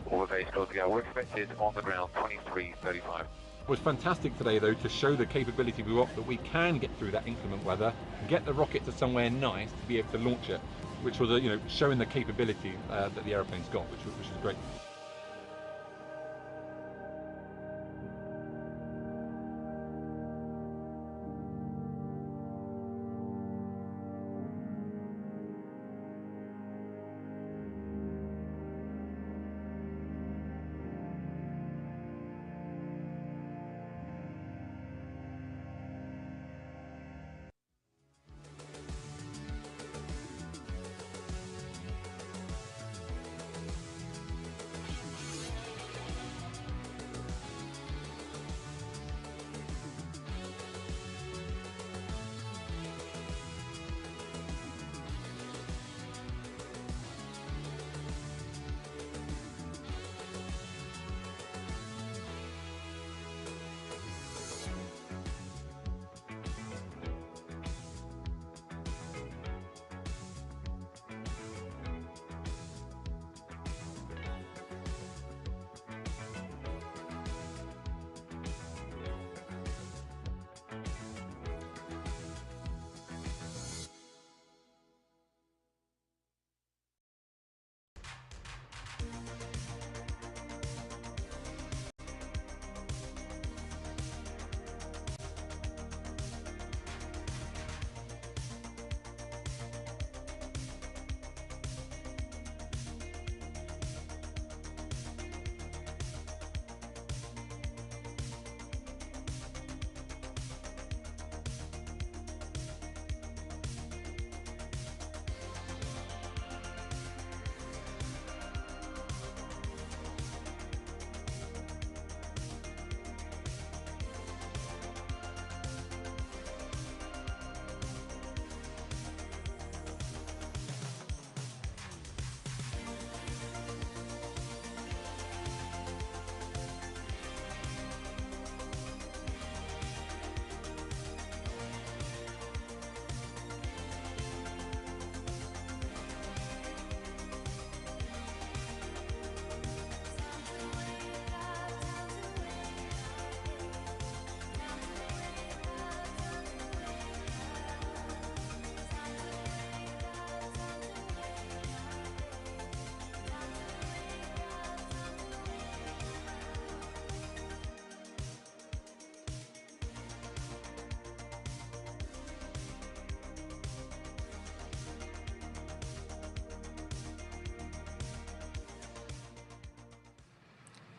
Orbit base, closing out. We're expected on the ground 2335. It was fantastic today, though, to show the capability we've got that we can get through that inclement weather, get the rocket to somewhere nice to be able to launch it, which was, you know, showing the capability that the aeroplane's got, which was great.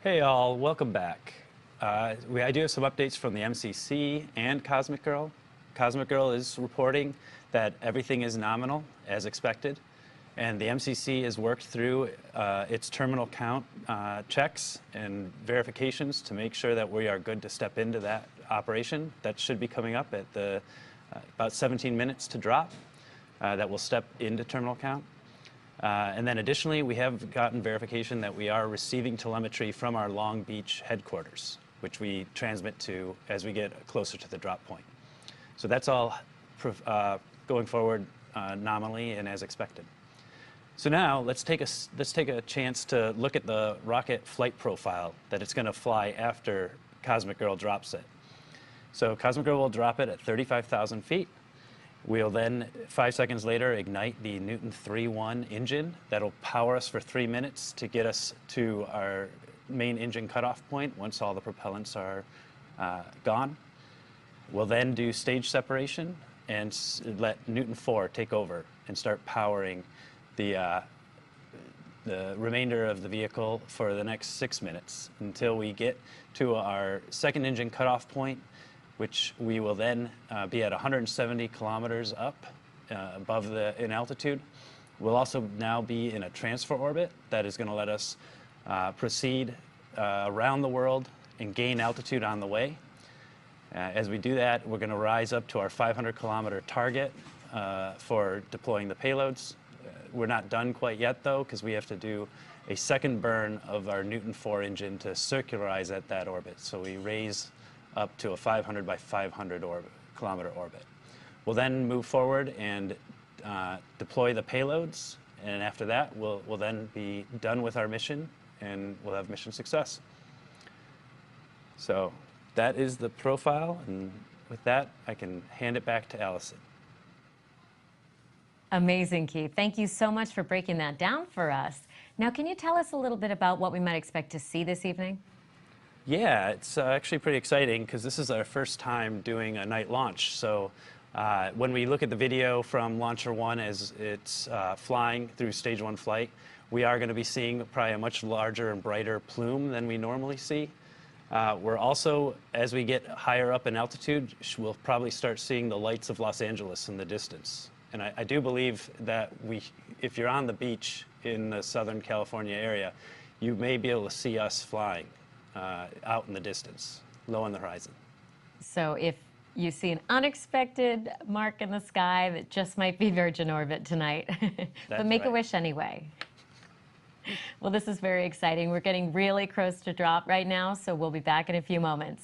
Hey all, welcome back. I do have some updates from the MCC and Cosmic Girl. Cosmic Girl is reporting that everything is nominal as expected, and the MCC has worked through its terminal count checks and verifications to make sure that we are good to step into that operation. That should be coming up at about 17 minutes to drop. That will step into terminal count. And then additionally, we have gotten verification that we are receiving telemetry from our Long Beach headquarters, which we transmit to as we get closer to the drop point. So that's all going forward nominally and as expected. So now let's take a chance to look at the rocket flight profile that it's going to fly after Cosmic Girl drops it. So Cosmic Girl will drop it at 35,000 feet. We'll then, 5 seconds later, ignite the Newton 3.1 engine. That'll power us for 3 minutes to get us to our main engine cutoff point once all the propellants are gone. We'll then do stage separation and let Newton 4 take over and start powering the remainder of the vehicle for the next 6 minutes until we get to our second engine cutoff point, which we will then be at 170 kilometers up above in altitude. We'll also now be in a transfer orbit that is going to let us proceed around the world and gain altitude on the way. As we do that, we're going to rise up to our 500-kilometer target for deploying the payloads. We're not done quite yet, though, because we have to do a second burn of our Newton 4 engine to circularize at that orbit. So we raise up to a 500 by 500 kilometer orbit. We'll then move forward and deploy the payloads, and after that, we'll then be done with our mission, and we'll have mission success. So that is the profile, and with that, I can hand it back to Allison. Amazing, Keith. Thank you so much for breaking that down for us. Now, can you tell us a little bit about what we might expect to see this evening? Yeah, it's actually pretty exciting because this is our first time doing a night launch. So when we look at the video from Launcher 1 as it's flying through Stage 1 flight, we are going to be seeing probably a much larger and brighter plume than we normally see. We're also, as we get higher up in altitude, we'll probably start seeing the lights of Los Angeles in the distance. And I do believe that if you're on the beach in the Southern California area, you may be able to see us flying out in the distance, low on the horizon. So if you see an unexpected mark in the sky, that just might be Virgin orbit tonight. But make a wish anyway. Well, this is very exciting. We're getting really close to drop right now, so we'll be back in a few moments.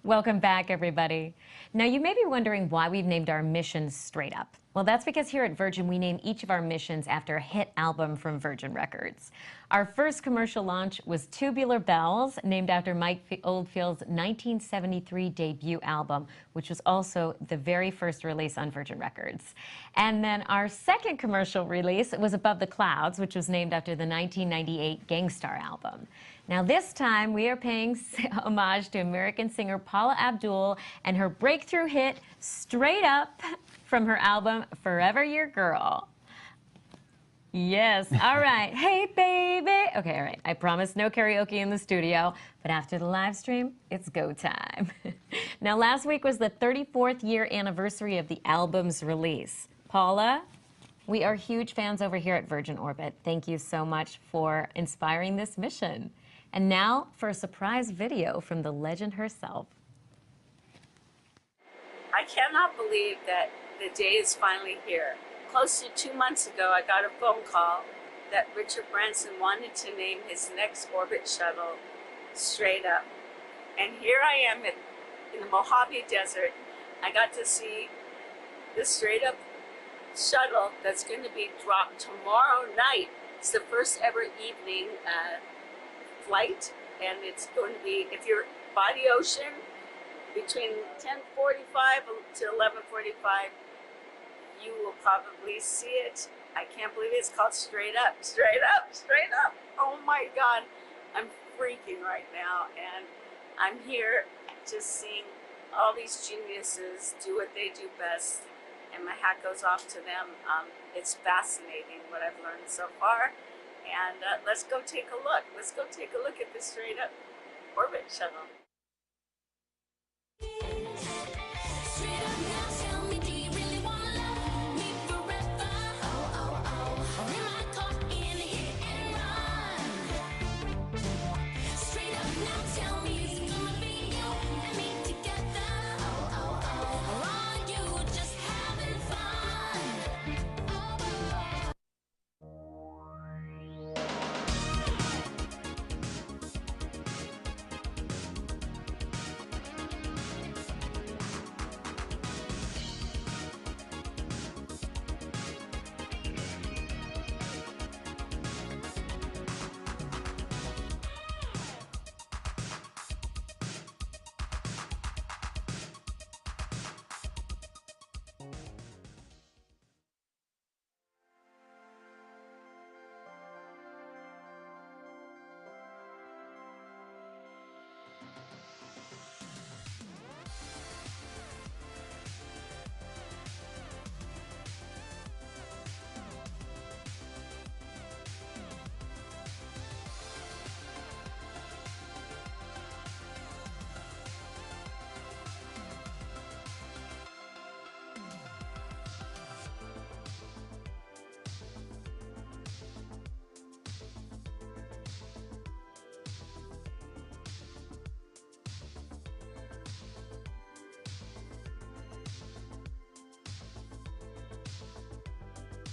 Welcome back, everybody. Now, you may be wondering why we've named our missions Straight Up. Well, that's because here at Virgin, we name each of our missions after a hit album from Virgin Records. Our first commercial launch was Tubular Bells, named after Mike Oldfield's 1973 debut album, which was also the very first release on Virgin Records. And then our second commercial release was Above the Clouds, which was named after the 1998 Gangstar album. Now, this time, we are paying homage to American singer Paula Abdul and her breakthrough hit, Straight Up, from her album, Forever Your Girl. Yes, all right. Hey, baby. Okay, all right. I promise no karaoke in the studio, but after the live stream, it's go time. Now, last week was the 34th year anniversary of the album's release. Paula, we are huge fans over here at Virgin Orbit. Thank you so much for inspiring this mission. And now for a surprise video from the legend herself. I cannot believe that the day is finally here. Close to 2 months ago, I got a phone call that Richard Branson wanted to name his next orbit shuttle Straight Up. And here I am in the Mojave Desert. I got to see the Straight Up shuttle that's going to be dropped tomorrow night. It's the first ever evening flight, and it's going to be, if you're by the ocean, between 10:45 to 11:45, you will probably see it. I can't believe it. It's called Straight Up, Straight Up, Straight Up. Oh my God, I'm freaking right now, and I'm here just seeing all these geniuses do what they do best, and my hat goes off to them. It's fascinating what I've learned so far. And let's go take a look. Let's go take a look at the Straight Up orbit shuttle.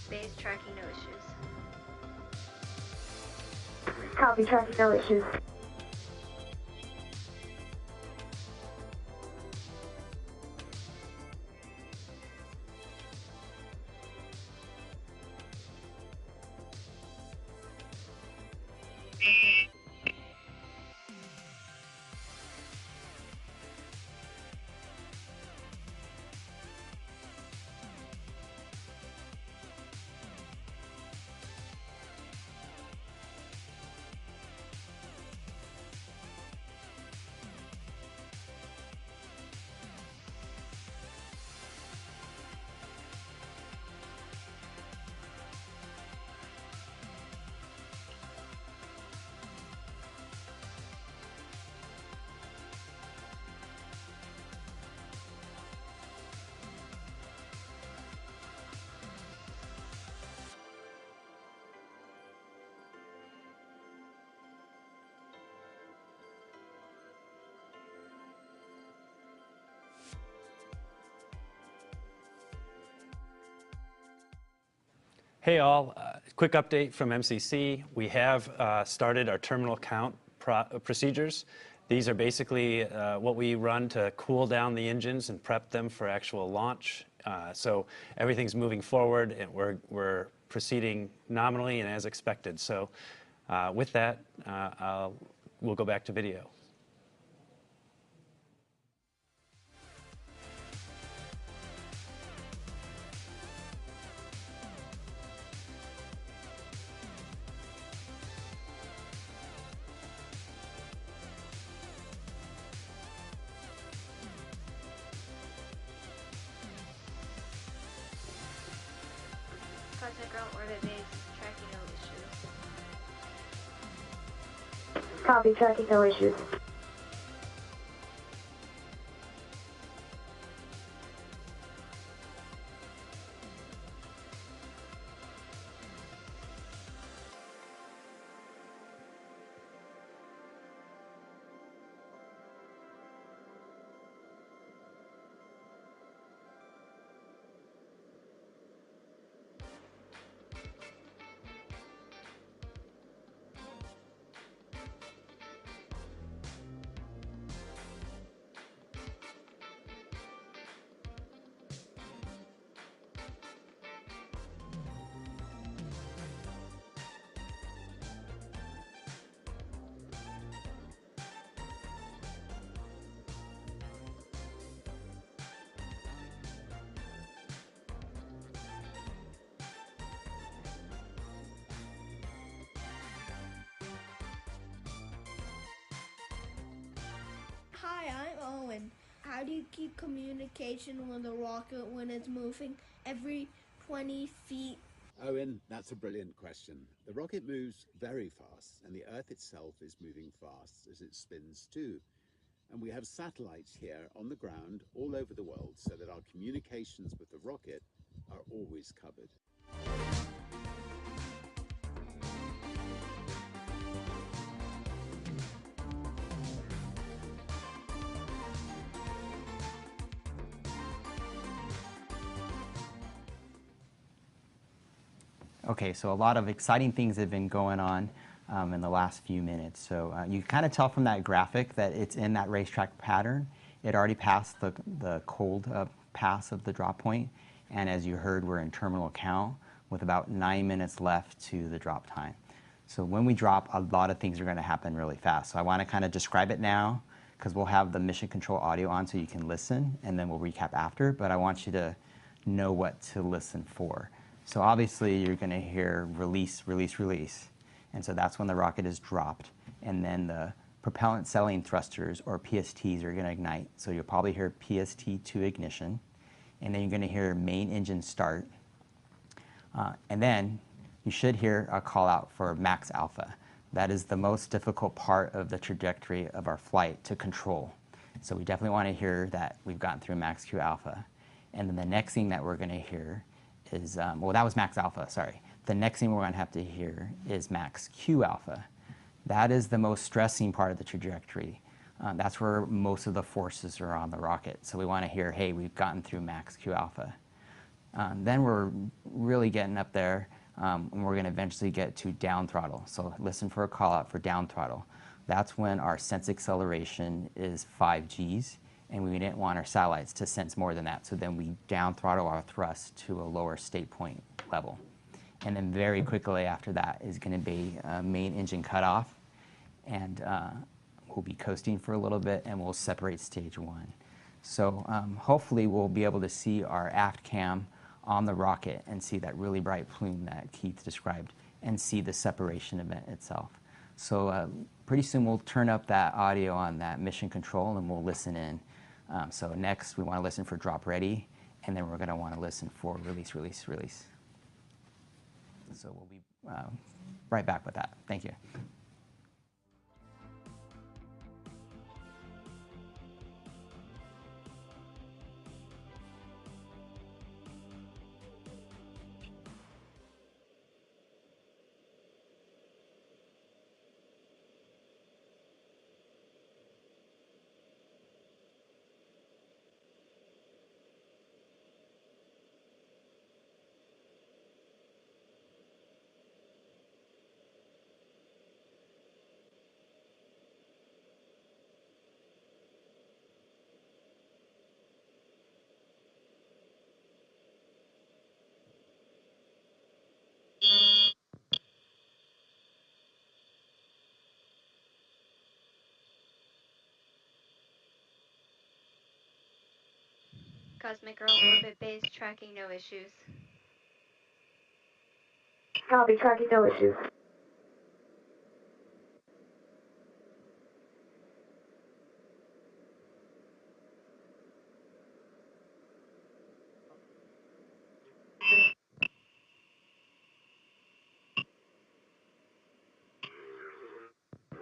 Base tracking, no issues. Copy, tracking, no issues. Hey all, quick update from MCC. We have started our terminal count procedures. These are basically what we run to cool down the engines and prep them for actual launch. So everything's moving forward, and we're proceeding nominally and as expected. So with that, we'll go back to video. Contact ground orbit base, tracking no issues. Copy, tracking no issues. Hi, I'm Owen. How do you keep communication with the rocket when it's moving every 20 feet? Owen, that's a brilliant question. The rocket moves very fast, and the Earth itself is moving fast as it spins too. And we have satellites here on the ground all over the world so that our communications with the rocket are always covered. Okay, so a lot of exciting things have been going on in the last few minutes. So you kind of tell from that graphic that it's in that racetrack pattern. It already passed the cold pass of the drop point, and as you heard, we're in terminal count with about 9 minutes left to the drop time. So when we drop, a lot of things are going to happen really fast. So I want to kind of describe it now, because we'll have the mission control audio on so you can listen, and then we'll recap after, but I want you to know what to listen for. So obviously you're going to hear release, release, release. And so that's when the rocket is dropped. And then the propellant selling thrusters, or PSTs, are going to ignite. So you'll probably hear PST2 ignition. And then you're going to hear main engine start. And then you should hear a call out for max alpha. That is the most difficult part of the trajectory of our flight to control. So we definitely want to hear that we've gotten through max Q alpha. And then the next thing that we're going to hear is, well, that was max alpha, sorry. The next thing we're going to have to hear is max Q alpha. That is the most stressing part of the trajectory. That's where most of the forces are on the rocket. So we want to hear, hey, we've gotten through max Q alpha. Then we're really getting up there, and we're going to eventually get to down throttle. So listen for a call out for down throttle. That's when our sense acceleration is 5 Gs. And we didn't want our satellites to sense more than that. So then we down throttle our thrust to a lower state point level. And then very quickly after that is going to be main engine cutoff. And we'll be coasting for a little bit, and we'll separate stage 1. So hopefully we'll be able to see our aft cam on the rocket and see that really bright plume that Keith described and see the separation event itself. So pretty soon we'll turn up that audio on that mission control, and we'll listen in. So next we want to listen for drop ready, and then we're going to want to listen for release, release, release. So we'll be right back with that. Thank you. Cosmic Girl orbit base tracking no issues. Copy, tracking no issues.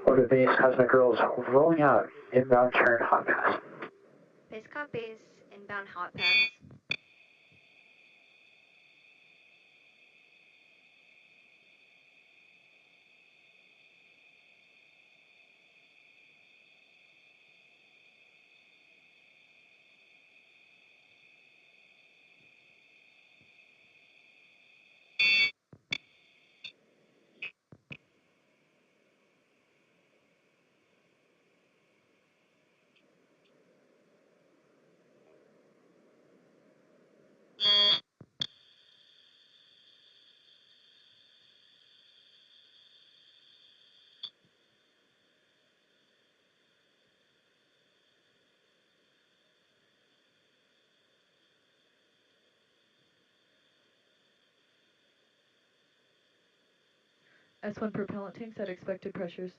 Orbit base, Cosmic Girls rolling out, inbound turn hot pass. Base copies, inbound hot pass. S1 propellant tanks at expected pressures.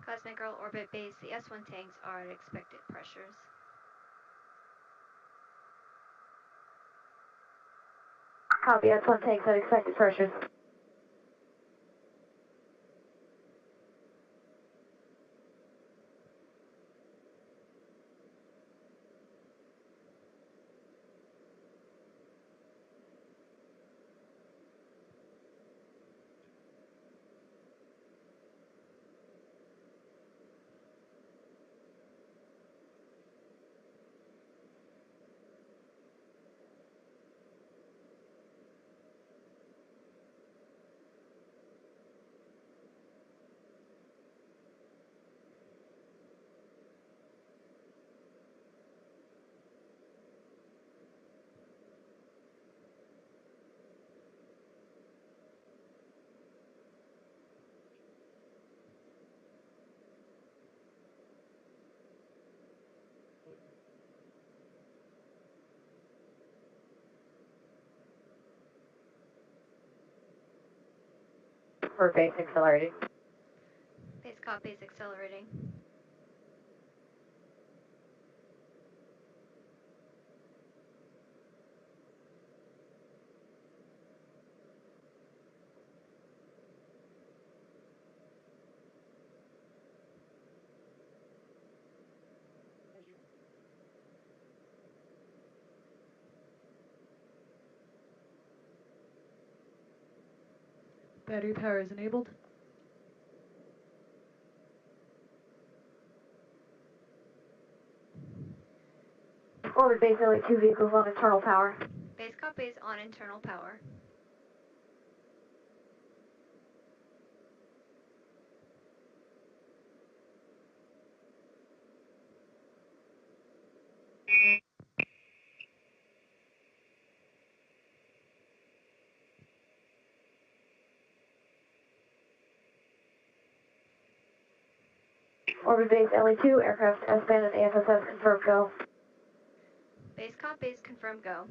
Cosmic Girl orbit base, the S1 tanks are at expected pressures. Copy, S1 tanks at expected pressures. For base accelerating. Base copies accelerating. Battery power is enabled. Orbit base, only 2 vehicles on internal power. Base copies on internal power. Orbit base, LE2, aircraft S-band and AFSS confirmed go. Base copies confirm go.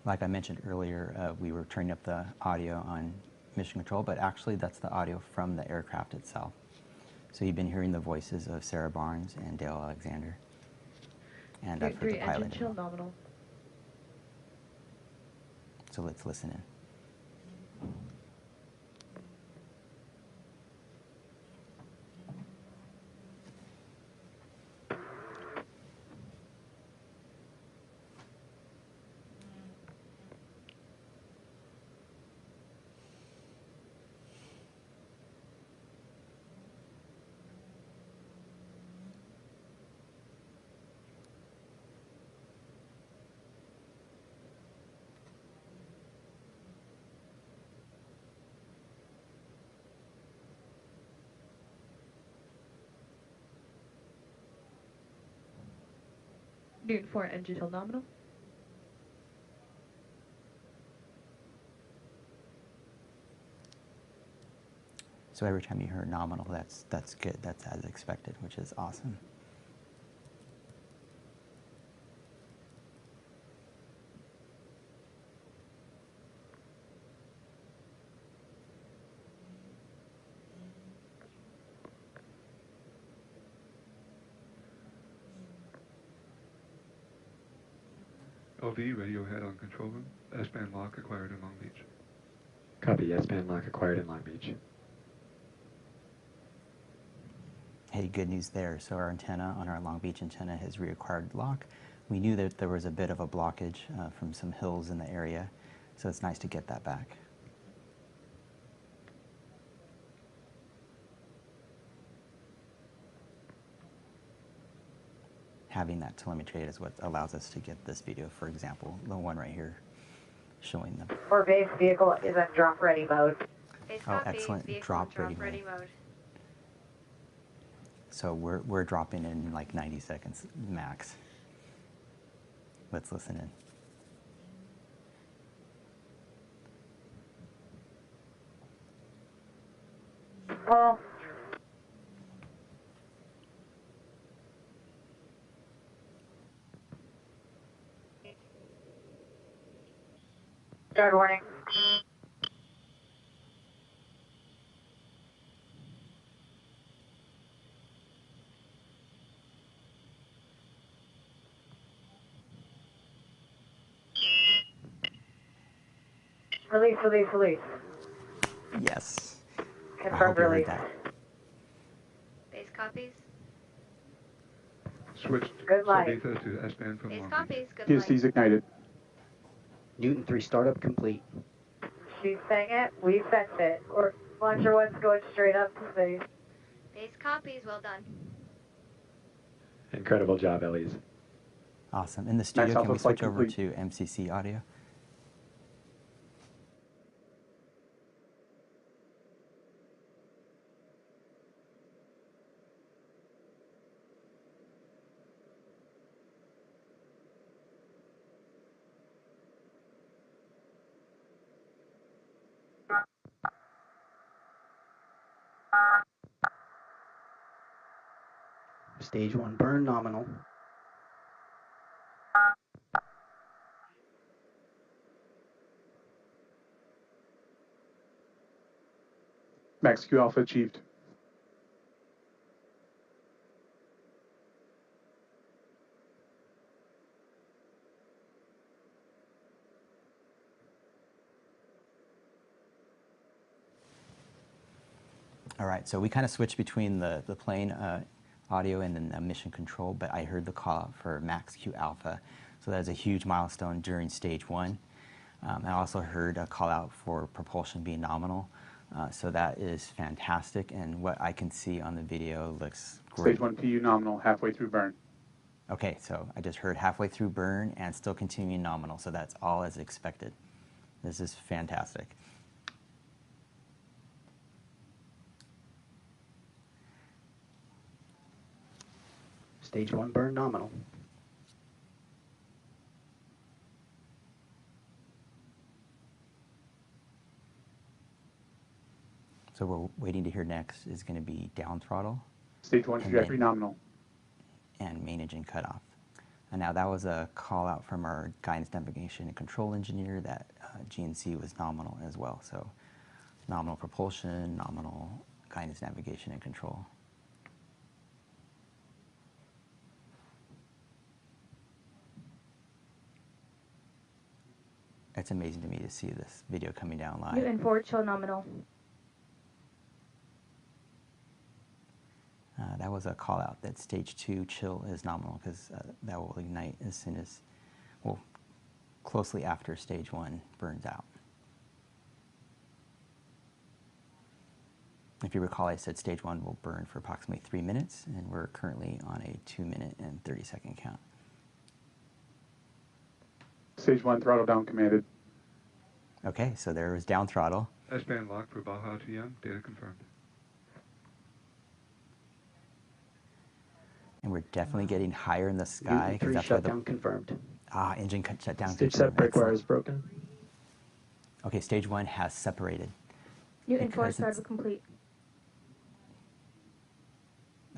Like I mentioned earlier, we were turning up the audio on mission control, but actually that's the audio from the aircraft itself. So you've been hearing the voices of Sarah Barnes and Dale Alexander. And I've heard the pilot. Engine chill nominal. So let's listen in. Newton 4 engine till nominal. So every time you hear nominal, that's good. That's as expected, which is awesome. LV, radio head on control room. S-band lock acquired in Long Beach. Copy, S-band lock acquired in Long Beach. Hey, good news there. So our antenna on our Long Beach antenna has reacquired lock. We knew that there was a bit of a blockage from some hills in the area, so it's nice to get that back. Having that telemetry is what allows us to get this video, for example, the one right here showing them. Or base vehicle is in drop ready mode. Base Oh, copy, excellent. vehicle Drop ready mode. So we're dropping in like 90 seconds max. Let's listen in. Well, guard warning. Release, release, release. Yes. I Confirmed hope you heard release. that. Base copies. Switched Good light. Saldita to S-band from Base Long copies. Beach. Good PST's light. ignited. Newton 3 startup complete. She's saying it. We sent it. Or launcher one's going straight up to space. Base copies. Well done. Incredible job, Ellies. Awesome. In the studio, can Alpha we flight switch over complete. to MCC audio? Stage 1 burn nominal. Max Q Alpha achieved. All right, so we kind of switched between the plane audio and then the mission control, but I heard the call out for Max Q Alpha. So that is a huge milestone during stage 1. I also heard a call out for propulsion being nominal. So that is fantastic, and what I can see on the video looks great. Stage 1 PU nominal, halfway through burn. Okay, so I just heard halfway through burn and still continuing nominal, so that's all as expected. This is fantastic. Stage 1 burn nominal. So what we're waiting to hear next is going to be down throttle. Stage 1 trajectory nominal. And main engine cutoff. And now that was a call out from our guidance navigation and control engineer that GNC was nominal as well. So nominal propulsion, nominal guidance navigation and control. It's amazing to me to see this video coming down live. Newton 4 chill nominal. That was a call out that stage 2 chill is nominal because that will ignite as soon as, well, closely after stage 1 burns out. If you recall, I said stage 1 will burn for approximately 3 minutes, and we're currently on a 2-minute and 30-second count. Stage 1 throttle down commanded. Okay, so there was down throttle. S-band lock for Baja to Young, data confirmed. And we're definitely getting higher in the sky. Newton 3 that's where shutdown confirmed. Engine shutdown Stage confirmed. set break wire Excellent. is broken. Okay, stage 1 has separated. Newton 4 Because startup complete.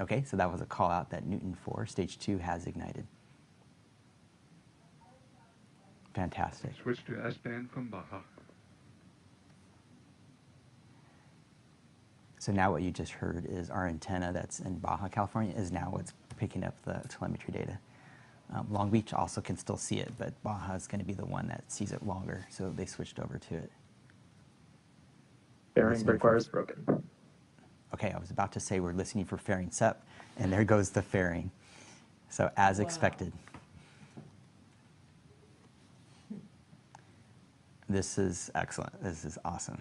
Okay, so that was a call out that Newton 4, stage 2 has ignited. Fantastic. Switch to S-band from Baja. So now what you just heard is our antenna that's in Baja, California, is now what's picking up the telemetry data. Long Beach also can still see it, but Baja is going to be the one that sees it longer, so they switched over to it. Fairing break wire is broken. Okay, I was about to say we're listening for fairing SEP, and there goes the fairing. So as expected. This is excellent. This is awesome.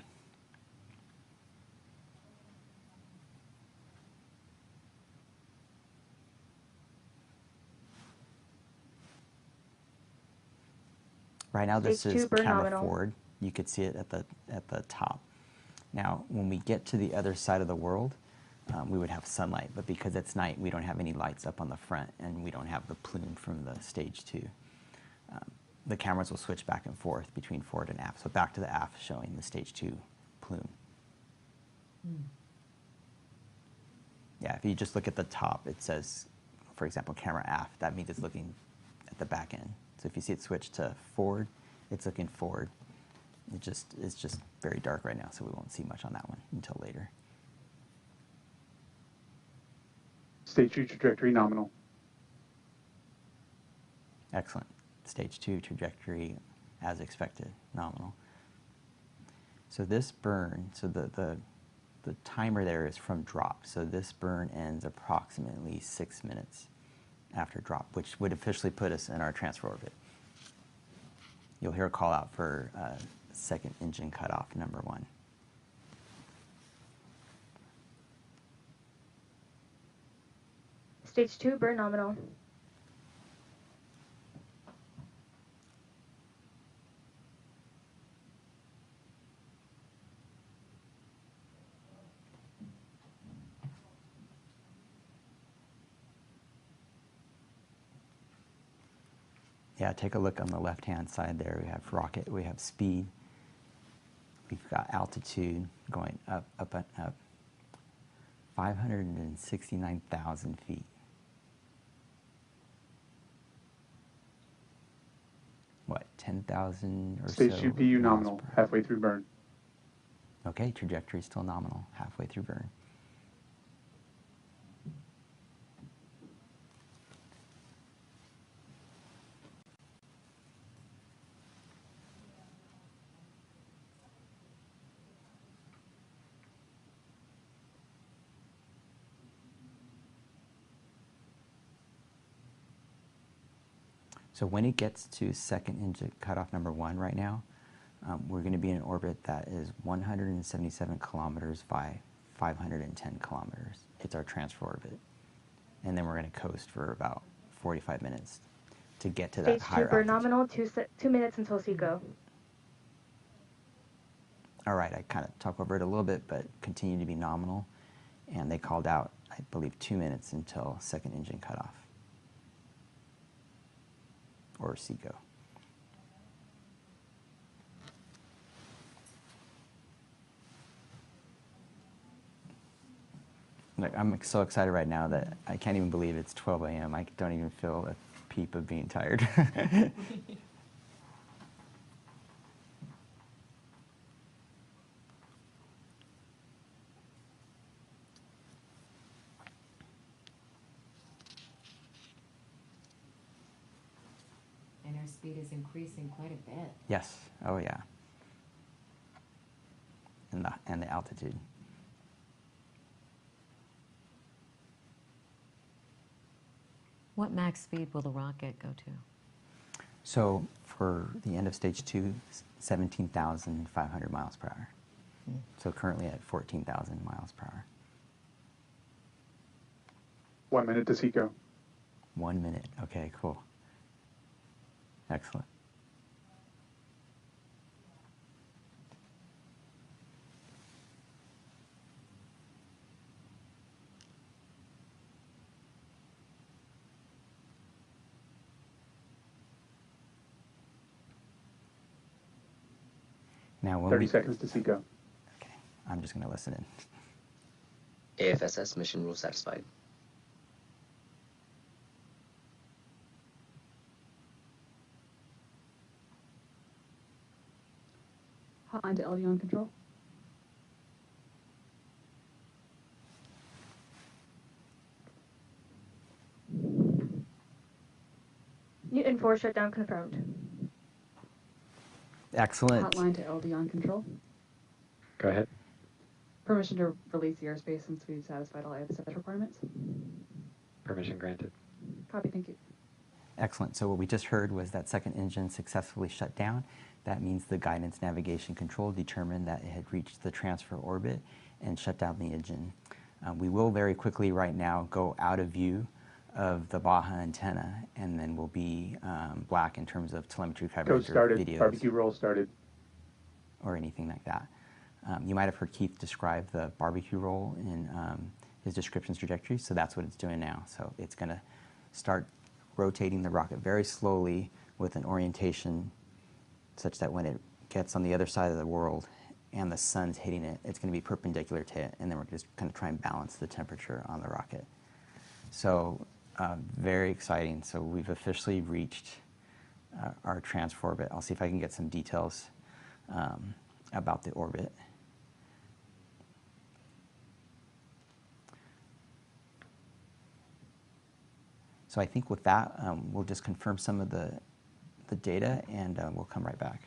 Right now, this is camera forward. You could see it at the top. Now, when we get to the other side of the world, we would have sunlight, but because it's night, we don't have any lights up on the front, and we don't have the plume from the stage 2. The cameras will switch back and forth between forward and aft. So back to the aft, showing the stage 2 plume. Yeah, if you just look at the top, it says, for example, camera aft. That means it's looking at the back end. So if you see it switch to forward, it's looking forward. It's just very dark right now, so we won't see much on that one until later. Stage 2 trajectory nominal. Excellent. Stage 2 trajectory as expected, nominal. So this burn, so the timer there is from drop. So this burn ends approximately 6 minutes after drop, which would officially put us in our transfer orbit. You'll hear a call out for second engine cutoff, number 1. Stage 2 burn nominal. Yeah, take a look on the left-hand side there. We have rocket, we have speed. We've got altitude going up, up, and up. 569,000 feet. What, 10,000 or so? Stage 2 PU nominal, halfway through burn. Okay, trajectory still nominal, halfway through burn. So when it gets to second engine cutoff number 1 right now, we're going to be in an orbit that is 177 kilometers by 510 kilometers. It's our transfer orbit. And then we're going to coast for about 45 minutes to get to that higher Stage 2 burn altitude. nominal, 2 minutes until SECO. All right, I kind of talked over it a little bit, but continue to be nominal. And they called out, I believe, 2 minutes until second engine cutoff. Or SECO. Like, I'm so excited right now that I can't even believe it's 12 a.m. I don't even feel a peep of being tired. And our speed is increasing quite a bit. Yes. Oh, yeah. And the altitude. What max speed will the rocket go to? So for the end of stage 2, 17,500 miles per hour. So currently at 14,000 miles per hour. 1 minute to SECO. 1 minute. Okay, cool. Excellent. Now, when 30 seconds to SECO. Okay, I'm just going to listen in. AFSS mission rule satisfied. Hotline to LD on control. Newton 4 shutdown confirmed. Excellent. Hotline to LD on control. Go ahead. Permission to release the airspace since we've satisfied all AFSS requirements. Permission granted. Copy, thank you. Excellent. So what we just heard was that second engine successfully shut down. That means the guidance navigation control determined that it had reached the transfer orbit and shut down the engine. We will very quickly right now go out of view of the Baja antenna, and then we'll be black in terms of telemetry coverage or videos. Barbecue roll started. Or anything like that. You might have heard Keith describe the barbecue roll in his descriptions trajectory, so that's what it's doing now. So it's going to start rotating the rocket very slowly with an orientation such that when it gets on the other side of the world and the sun's hitting it, it's going to be perpendicular to it, and then we're just going to try and balance the temperature on the rocket. So very exciting. So we've officially reached our transfer orbit. I'll see if I can get some details about the orbit. So I think with that, we'll just confirm some of the data, and we'll come right back.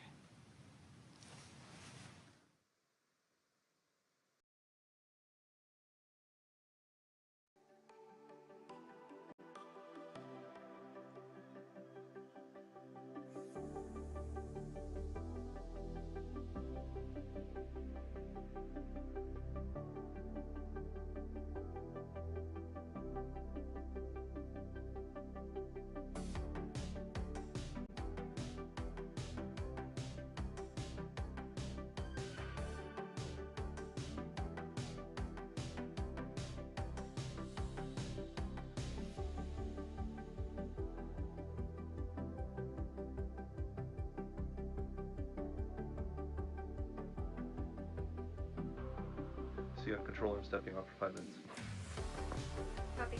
See on control, I'm stepping off for 5 minutes. Copy.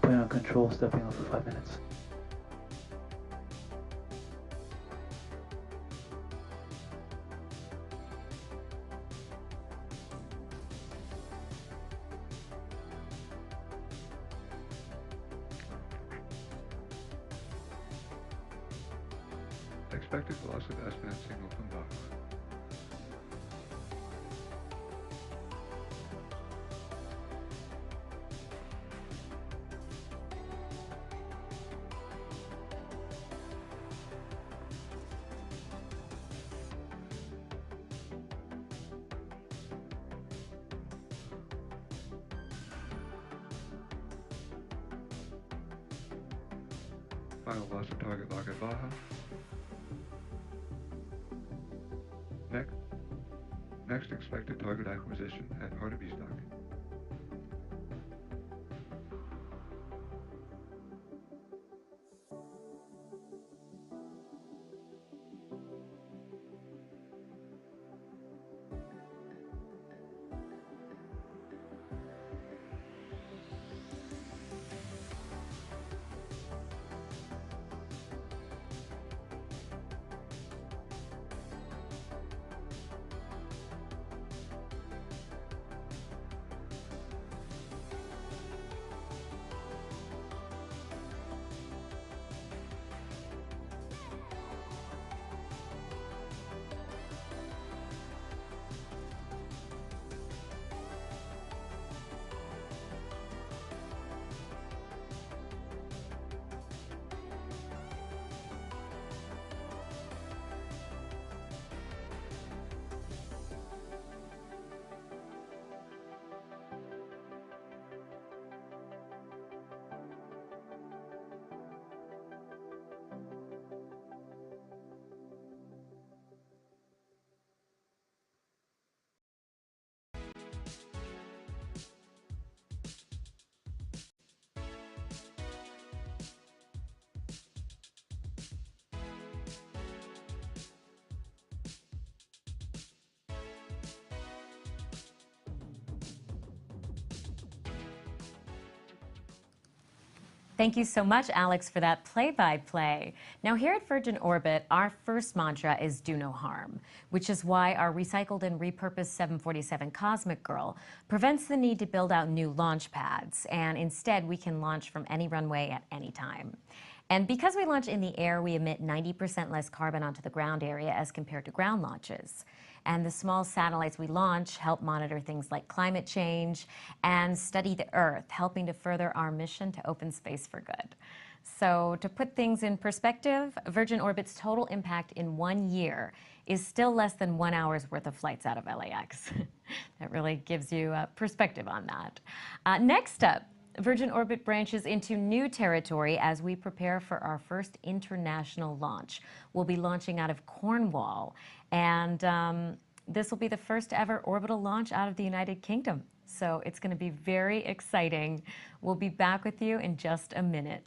Plan on control, stepping off for 5 minutes. Expected velocity of S-band signal from Baja. Final loss of target lock at Baja. Next expected target acquisition at Heart of Eastdock. Thank you so much, Alex, for that play-by-play. Now, here at Virgin Orbit, our first mantra is do no harm, which is why our recycled and repurposed 747 Cosmic Girl prevents the need to build out new launch pads, and instead we can launch from any runway at any time. And because we launch in the air, we emit 90% less carbon onto the ground area as compared to ground launches. And the small satellites we launch help monitor things like climate change and study the Earth, helping to further our mission to open space for good. So to put things in perspective, Virgin Orbit's total impact in 1 year is still less than 1 hour's worth of flights out of LAX. That really gives you perspective on that. Next up, Virgin Orbit branches into new territory as we prepare for our first international launch. We'll be launching out of Cornwall, and this will be the first ever orbital launch out of the United Kingdom. So it's going to be very exciting. We'll be back with you in just a minute.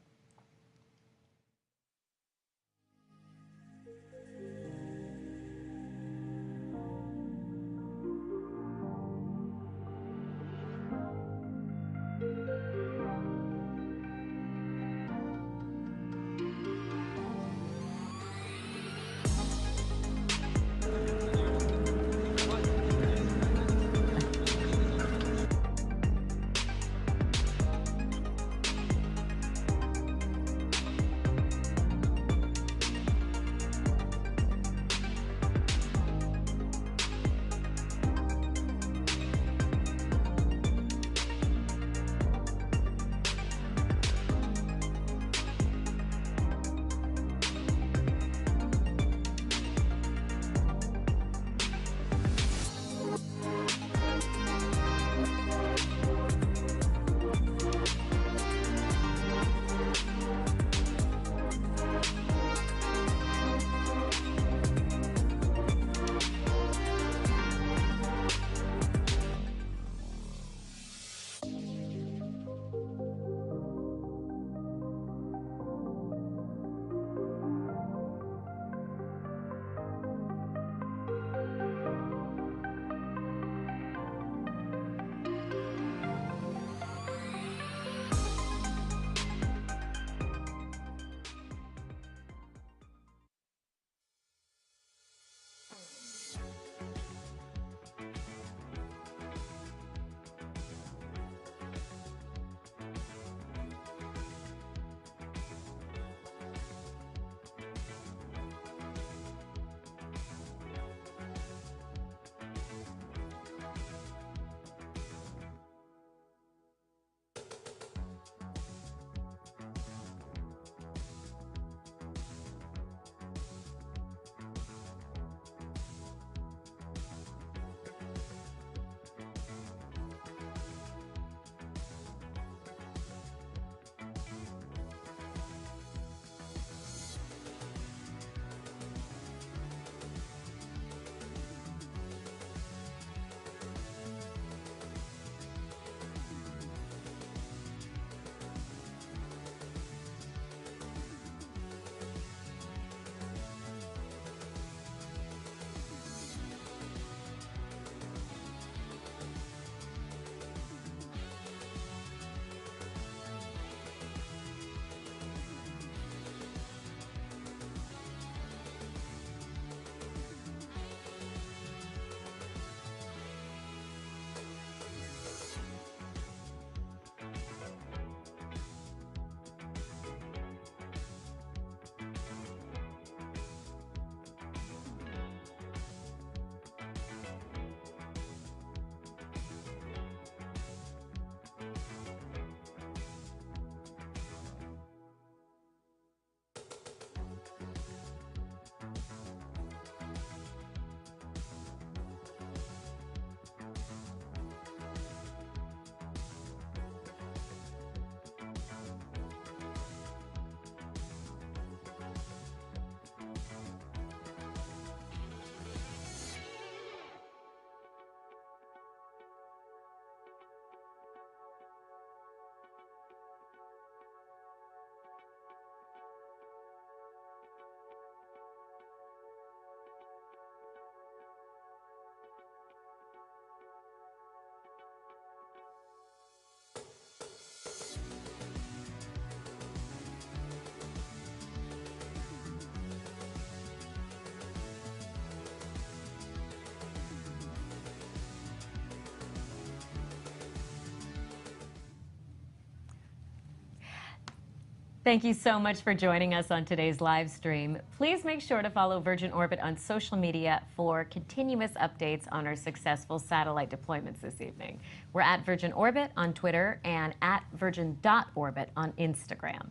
Thank you so much for joining us on today's live stream. Please make sure to follow Virgin Orbit on social media for continuous updates on our successful satellite deployments this evening. We're at Virgin Orbit on Twitter and at virgin.orbit on Instagram.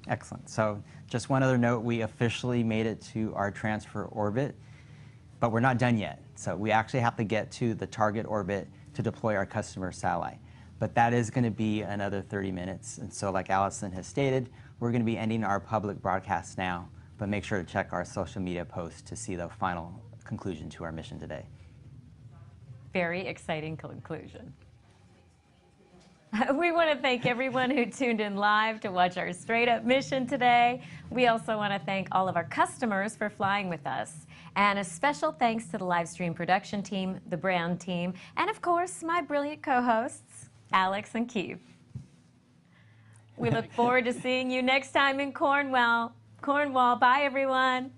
Excellent. So just one other note, we officially made it to our transfer orbit, but we're not done yet. So we actually have to get to the target orbit to deploy our customer satellite. But that is going to be another 30 minutes. And so like Allison has stated, we're going to be ending our public broadcast now, but make sure to check our social media posts to see the final conclusion to our mission today. Very exciting conclusion. We want to thank everyone who tuned in live to watch our Straight Up mission today. We also want to thank all of our customers for flying with us. And a special thanks to the live stream production team, the brand team, and of course, my brilliant co-hosts, Alex and Keith. We look forward to seeing you next time in Cornwall. Bye, everyone.